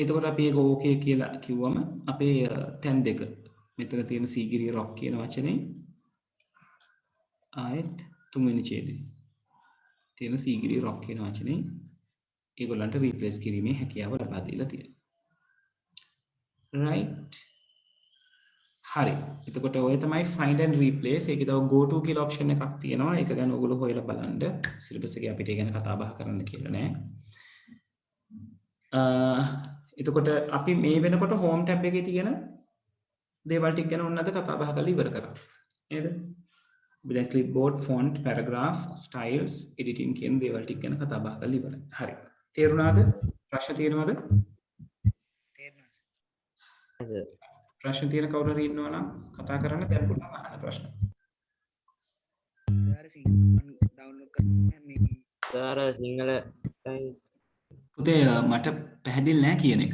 එතකොට අපි ඒක ඕකේ කියලා කිව්වම අපේ තැන් දෙක මෙතන තියෙන සීගිරිය rock කියන වචනේ ආයෙත් තුන්වෙනි ඡේදයේ තියෙන සීගිරිය rock කියන වචනේ ඒගොල්ලන්ට රීප්ලේස් කිරීමේ හැකියාව ලබා දීලා තියෙනවා. right හරි එතකොට ඔය තමයි find and replace. ඒකේ තව go to කියලා option එකක් තියෙනවා. ඒක ගැන ඔයගොල්ලෝ හොයලා බලන්න. සිලබස් එකේ අපිට ඒ ගැන කතා බහ කරන්න කියලා නෑ. එතකොට අපි මේ වෙනකොට home tab එකේ තියෙන දේවල් ටික ගැන ඔන්න අද කතා බහ කරලා ඉවර කරා. නේද? අපි clipboard, font, paragraph, styles, editing කියන දේවල් ටික ගැන කතා බහ කරලා ඉවරයි. හරි. තේරුණාද? ප්‍රශ්න තියෙනවද? ප්‍රශ්න තියෙන කවුරු හරි ඉන්නවා නම් කතා කරන්න දැන් පුළුවන් අහන්න ප්‍රශ්න. සර් සිංහල පුතේ මට පැහැදිලි නෑ කියන එක.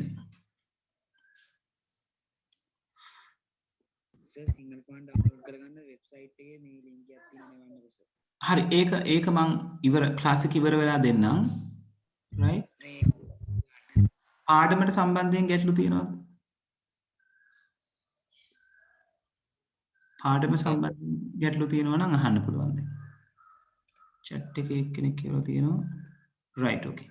සර් සිංගල් ෆයිල් ඩවුන්ලෝඩ් කරගන්න වෙබ්සයිට් එකේ මේ ලින්ක් එකක් තියෙනවා නේද සර්? හරි ඒක මං ඉවර ක්ලාස් එක ඉවර වෙලා දෙන්නම්. right පාඩමට සම්බන්ධයෙන් ගැටලු තියෙනවද? පාඩම සම්බන්ධයෙන් ගැටලු තියෙනවා නම් අහන්න පුළුවන් දැන්. chat එකේ එක්කෙනෙක් කියලා තියෙනවා. right okay.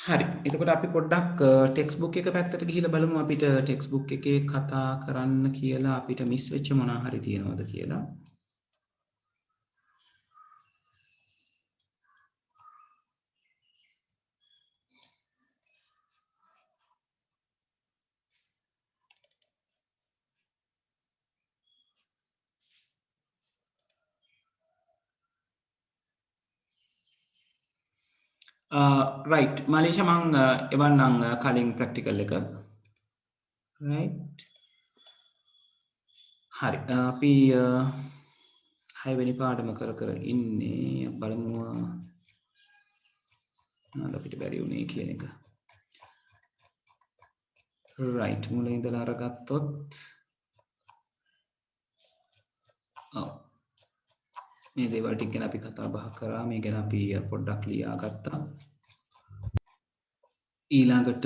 හරි. එතකොට අපි පොඩ්ඩක් ටෙක්ස්ට් බුක් එක පැත්තට ගිහිල්ලා බලමු අපිට ටෙක්ස්ට් බුක් එකේ කතා කරන්න කියලා අපිට මිස් වෙච්ච මොනවා හරි තියෙනවද කියලා. right Malaysia මං එවන්නම් කලින් ප්‍රැක්ටිකල් එක. right හරි අපි 6 වෙනි පාඩම කර ඉන්නේ බලමු අපිට බැරි වුණේ කියන එක. right මුලින් ඉඳලා අරගත්තොත් මේ දේවල් ටික ගැන අපි කතා බහ කරා. මේ ගැන අපි පොඩ්ඩක් ලියාගත්තා. ඊළඟට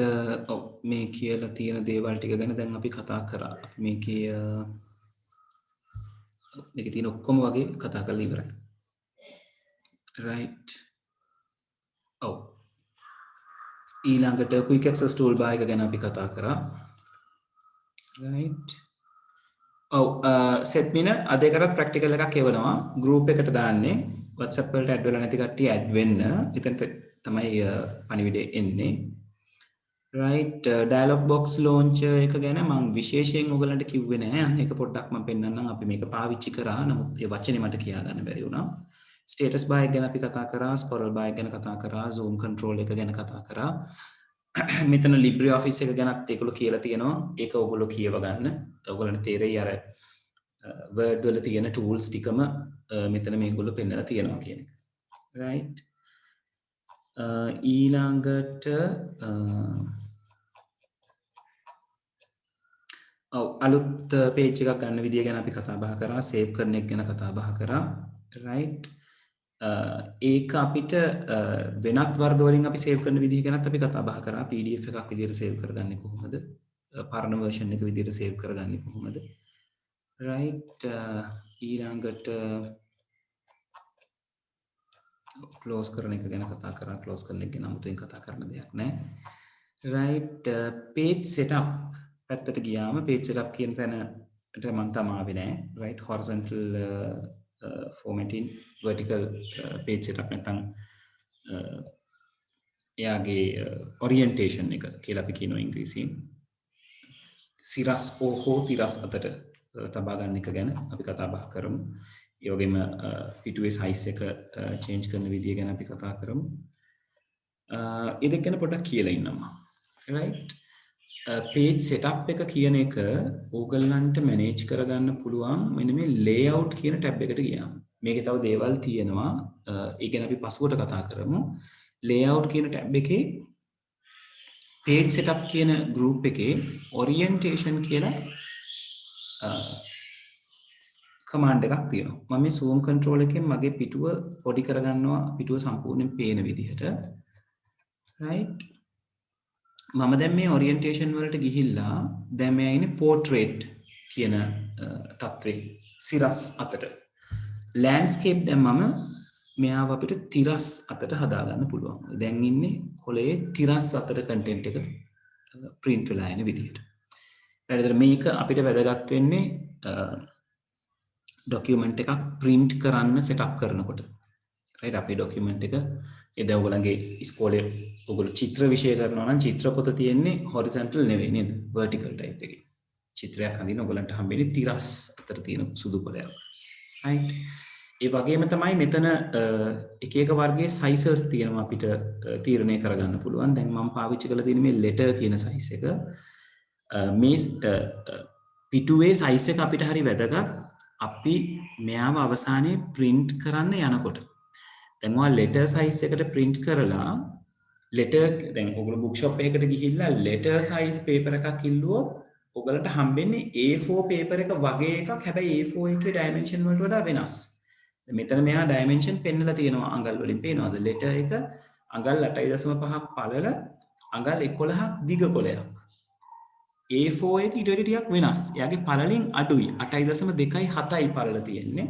මේ කියලා තියෙන දේවල් ටික ගැන දැන් අපි කතා කරා. අපි මේකේ තියෙන ඔක්කොම වගේ කතා කරලා ඉවරයි. right ඊළඟට quick access toolbar එක ගැන අපි කතා කරා. right සෙට්මින අද කරත් ප්‍රැක්ටිකල් එකක් එවනවා. ගෲප් එකට දාන්නේ WhatsApp වලට ඇඩ් වෙලා නැති කට්ටිය ඇඩ් වෙන්න. එතනට තමයි පණිවිඩය එන්නේ. right dialog box launcher එක ගැන මම විශේෂයෙන් ඔයගලන්ට කිව්වේ නෑ. අන්න ඒක පොඩ්ඩක් මම පෙන්නන්නම්. අපි මේක පාවිච්චි කරා. නමුත් ඒ වචනේ මට කියා ගන්න බැරි වුණා. status bar එක ගැන අපි කතා කරා, scroll bar එක ගැන කතා කරා, zoom control එක ගැන කතා කරා. මෙතන LibreOffice එක ගැනත් ඒගොල්ලෝ කියලා තියෙනවා. ඒක ඔයගොල්ලෝ කියව ගන්න. ඔයගලන්ට තේරෙයි අර Word වල තියෙන tools ටිකම මෙතන මේගොල්ලෝ පෙන්නලා තියෙනවා කියන එක. right ඊළඟට අලුත් page එකක් ගන්න විදිය ගැන අපි කතා බහ කරා, save කරන එක ගැන කතා බහ කරා. right ඒක අපිට වෙනත් වර්ග වලින් අපි save කරන විදිහ ගැනත් අපි කතා බහ කරා. PDF එකක් විදියට save කරගන්නේ කොහොමද? පරණ version එක විදියට save කරගන්නේ කොහොමද? right ඊළඟට close කරන එක ගැන කතා කරා. close කරන එක ගැන 아무තෙන් කතා කරන්න දෙයක් නැහැ. right page setup පැත්තට ගියාම page setup කියන තැනට මම තමාවේ නැහැ. right horizontal formatting, vertical page setup නැත්නම් එයාගේ orientation එක කියලා අපි කියනවා ඉංග්‍රීසියෙන්. සිරස් හෝ තිරස් අතට තබා ගන්න එක ගැන අපි කතා බහ කරමු. ඒ වගේම පිටුවේ size එක change කරන විදිය ගැන අපි කතා කරමු. ඒ දෙක ගැන පොඩ්ඩක් කියලා ඉන්නම්. right page setup එක කියන එක ඕගලන්ට manage කරගන්න පුළුවන් මෙන්න මේ layout කියන tab එකට ගියාම. මේකේ තව දේවල් තියෙනවා. ඒ ගැන අපි පසුවට කතා කරමු. layout කියන tab එකේ page setup කියන group එකේ orientation කියලා command එකක් තියෙනවා. මම මේ zoom control එකෙන් මගේ පිටුව පොඩි කරගන්නවා, පිටුව සම්පූර්ණයෙන් පේන විදිහට. right මම දැන් මේ orientation වලට ගිහිල්ලා දැන් මේ ඉන්නේ portrait කියන තත්ත්වේ සිරස් අතට. landscape දැන් මම මෙයාව අපිට තිරස් අතට හදාගන්න පුළුවන්. දැන් ඉන්නේ කොලේ තිරස් අතට content එක print වෙලා යන විදිහට. ඊට මේක අපිට වැදගත් වෙන්නේ document එකක් print කරන්න setup කරනකොට. right අපේ document එක එදා ඔයගලගේ ඉස්කෝලේ ඔයගොල්ලෝ චිත්‍ර විෂය කරනවා නම් චිත්‍ර පොත තියෙන්නේ horizontal නෙවෙයි නේද? vertical type එකේ. චිත්‍රයක් හඳින්න ඔයගලන්ට හම්බෙන්නේ තිරස් අතර තියෙන සුදු කොලයක්. right ඒ වගේම තමයි මෙතන එක එක වර්ගයේ sizes තියෙනවා අපිට තීරණය කරගන්න පුළුවන්. දැන් මම පාවිච්චි කරලා තියෙන මේ letter කියන size එක මේ පිටුවේ size එක අපිට හරි වැදගත්. අපි මෙයාව අවසානයේ print කරන්න යනකොට දැන් ඔයා letter size එකට print කරලා letter දැන් ඔයගොල්ලෝ book shop එකකට ගිහිල්ලා letter size paper එකක් ඉල්ලුවොත් ඔයගලන්ට හම්බෙන්නේ A4 paper එක වගේ එකක්. හැබැයි A4 එකේ dimension වලට වඩා වෙනස්. මෙතන මෙයා dimension පෙන්නලා තියෙනවා අඟල් වලින් පේනවාද? letter එක අඟල් 8.5ක් පළල අඟල් 11ක් දිග කොලයක්. A4 එක ඊට වඩා ටිකක් වෙනස්. එයාගේ පළලින් අඩුයි. 8.2.7යි පළල තියෙන්නේ.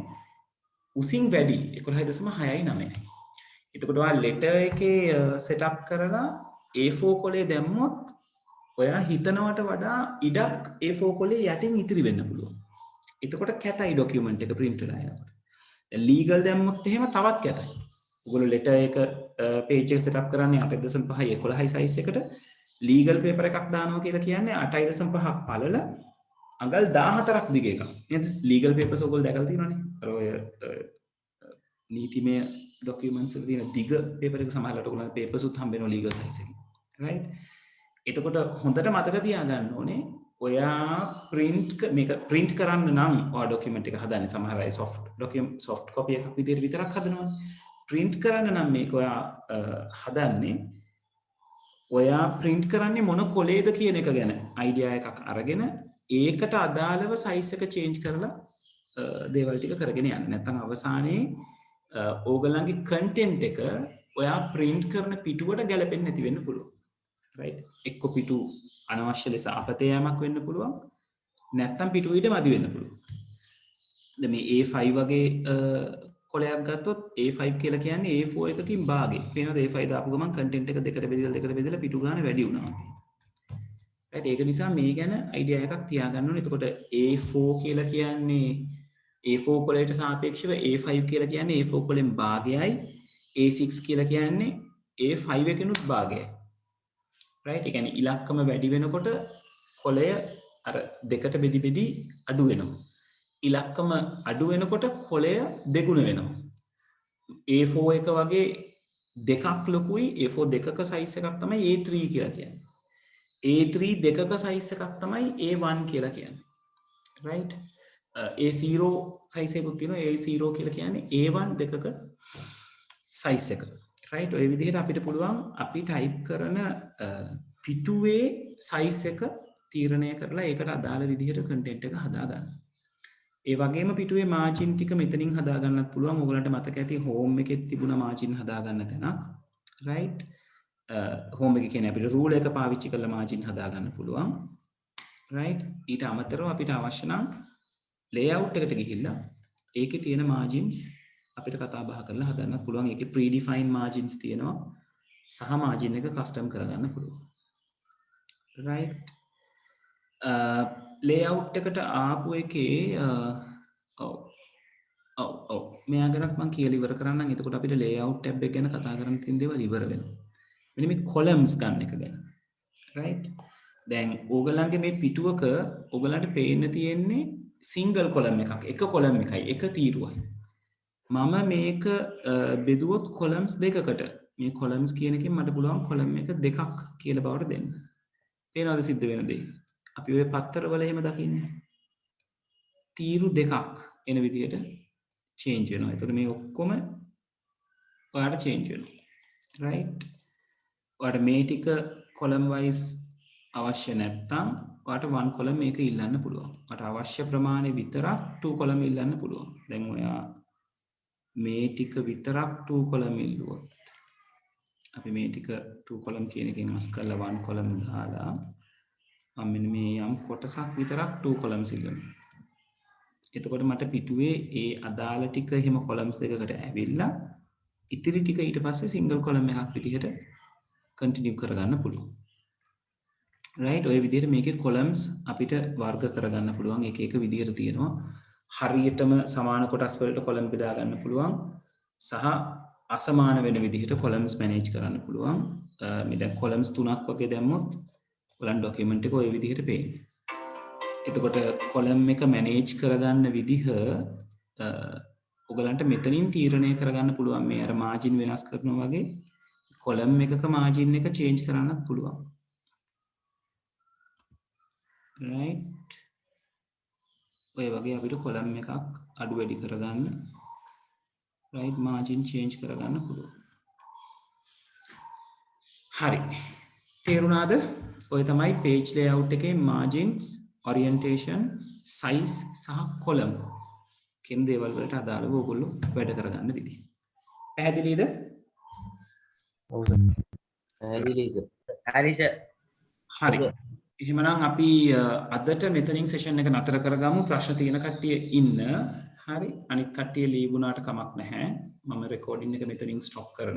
උසින් වැඩි 11.69යි. එතකොට ඔයා letter එකේ setup කරලා A4 කොලේ දැම්මොත් ඔයා හිතනවට වඩා ඉඩක් A4 කොලේ යටින් ඉතිරි වෙන්න පුළුවන්. එතකොට කැතයි document එක print වෙලා යනකොට. legal දැම්මොත් එහෙම තවත් කැතයි. ඔයගොල්ලෝ letter එක page එක setup කරන්නේ 8.5යි 11යි size එකට. legal paper එකක් දානවා කියලා කියන්නේ 8.5ක් පළල අඟල් 14ක් දිග එකක්. නේද? legal papers ඔයගොල්ලෝ දැකලා තියෙනවනේ. අර ඔය නීතිමය documents වල තියෙන දිග paper එක සමහරවිට ඔයගොල්ලන්ට papers උත් හම්බ වෙනවා legal size එකකින්. right? එතකොට හොඳට මතක තියාගන්න ඕනේ ඔයා මේක print කරන්න නම් ඔයා document එක හදන්නේ සමහර අය soft copy එකක් විදිහට විතරක් හදනවනේ. print කරන්න නම් මේක ඔයා හදන්නේ ඔයා print කරන්නේ මොන කොලේද කියන එක ගැන idea එකක් අරගෙන ඒකට අදාළව size එක change කරලා දේවල් ටික කරගෙන යන්න. නැත්නම් අවසානයේ ඕගලන්ගේ content එක ඔයා print කරන පිටුවට ගැලපෙන්නේ නැති වෙන්න පුළුවන්. right එක්ක පිටු අනවශ්‍ය ලෙස අපතේ යamak වෙන්න පුළුවන්. නැත්නම් පිටු ඊට මදි වෙන්න පුළුවන්. දැන් මේ A5 වගේ කොලයක් ගත්තොත් A5 කියලා කියන්නේ A4 එකකින් භාගෙ. පේනවද A5 දාපු ගමන් content එක දෙකට බෙදලා පිටු ගන්න වැඩි වුණා. right ඒක නිසා මේ ගැන idea එකක් තියාගන්න ඕනේ. එතකොට A4 කියලා කියන්නේ A4 කොලයට සාපේක්ෂව A5 කියලා කියන්නේ A4 කොලෙන් භාගයයි A6 කියලා කියන්නේ A5 එකෙනුත් භාගයයි. right? ඒ කියන්නේ ඉලක්කම වැඩි වෙනකොට කොලය අර දෙකට බෙදි අඩු වෙනවා. ඉලක්කම අඩු වෙනකොට කොලය දෙගුණ වෙනවා. A4 එක වගේ දෙකක් ලොකුයි A4 දෙකක size එකක් තමයි A3 කියලා කියන්නේ. A3 දෙකක size එකක් තමයි A1 කියලා කියන්නේ. right? A0 size එකකුත් තියෙනවා. A0 කියලා කියන්නේ A1 දෙකක size එක. right? ඔය විදිහට අපිට පුළුවන් අපි type කරන පිටුවේ size එක තීරණය කරලා ඒකට අදාළ විදිහට content එක හදාගන්න. ඒ වගේම පිටුවේ margin ටික මෙතනින් හදාගන්නත් පුළුවන්. ඔයගලන්ට මතක ඇති home එකෙත් තිබුණ margin හදාගන්න තැනක්. right? home එක කියන්නේ අපිට rule එක පාවිච්චි කරලා margin හදාගන්න පුළුවන්. right? ඊට අමතරව අපිට අවශ්‍ය නම් layout එකට ගිහිල්ලා ඒකේ තියෙන margins අපිට කතා බහ කරලා හදන්නත් පුළුවන්. ඒකේ predefined margins තියෙනවා. සහ margin එක custom කරගන්න පුළුවන්. right? layout එකට ආපු එකේ මෙයා ගැනත් මම කියලා ඉවර කරන්නම්. එතකොට අපිට layout tab එක ගැන කතා කරන්න තියෙන දේවල් ඉවර වෙනවා. මෙන්න මේ columns ගන්න එක ගැන. right? දැන් ඕගලන්ගේ මේ පිටුවක ඕගලන්ට පේන්න තියෙන්නේ single column එකක්. එක column එකයි, එක තීරුවයි. මම මේක බෙදුවොත් columns දෙකකට. මේ columns කියන එකෙන් මට පුළුවන් column එක දෙකක් කියලා බවට දෙන්න. පේනවද සිද්ධ වෙන දේ? අපි ඔය පත්තරවල එහෙම දකින්නේ. තීරු දෙකක් එන විදිහට change වෙනවා. ඒතකොට මේ ඔක්කොම ඔයාලට change වෙනවා. right? ඔයාලට මේ ටික column wise අවශ්‍ය නැත්නම් ඔයාලට one column මේක ඉල්ලන්න පුළුවන්. ඔයාලට අවශ්‍ය ප්‍රමාණය විතරක් two column ඉල්ලන්න පුළුවන්. දැන් ඔයා මේ ටික විතරක් two column ඉල්ලුවොත් අපි මේ ටික two column කියන එකෙන් අස් කරලා one column දාලා මම මෙන්න මේ යම් කොටසක් විතරක් two columns ඉල්ලනවා. එතකොට මට පිටුවේ ඒ අදාළ ටික එහෙම columns දෙකකට ඇවිල්ලා ඉතිරි ටික ඊට පස්සේ single column එකක් විදිහට continue කරගන්න පුළුවන්. right? ඔය විදිහට මේකේ columns අපිට වර්ග කරගන්න පුළුවන්. එක එක විදිහට තියෙනවා. හරියටම සමාන කොටස් වලට column බෙදා ගන්න පුළුවන්. සහ අසමාන වෙන විදිහට columns manage කරන්න පුළුවන්. මේ දැන් columns තුනක් වගේ දැම්මොත් ඔයගලන් document එක ඔය විදිහට පේන්නේ. එතකොට column එක manage කරගන්න විදිහ ඔයගලන්ට මෙතනින් තීරණය කරගන්න පුළුවන්. මේ අර margin වෙනස් කරනවා වගේ column එකක margin එක change කරන්නත් පුළුවන්. right? ඔය වගේ අපිට column එකක් අඩු වැඩි කරගන්න right margin change කරගන්න පුළුවන්. හරි. තේරුණාද? ඔය තමයි page layout එකේ margins, orientation, size සහ column කියන දේවල් වලට අදාළව ඔයගොල්ලෝ වැඩ කරගන්න විදිහ. පැහැදිලිද? ඔව් සර්. පැහැදිලිද? හරි සර්. හරි. එහෙමනම් අපි අදට මෙතනින් session එක නතර කරගමු. ප්‍රශ්න තියෙන කට්ටිය ඉන්න. හරි. අනිත් කට්ටිය ලීව් වුණාට කමක් නැහැ. මම recording එක මෙතනින් stop කරනවා.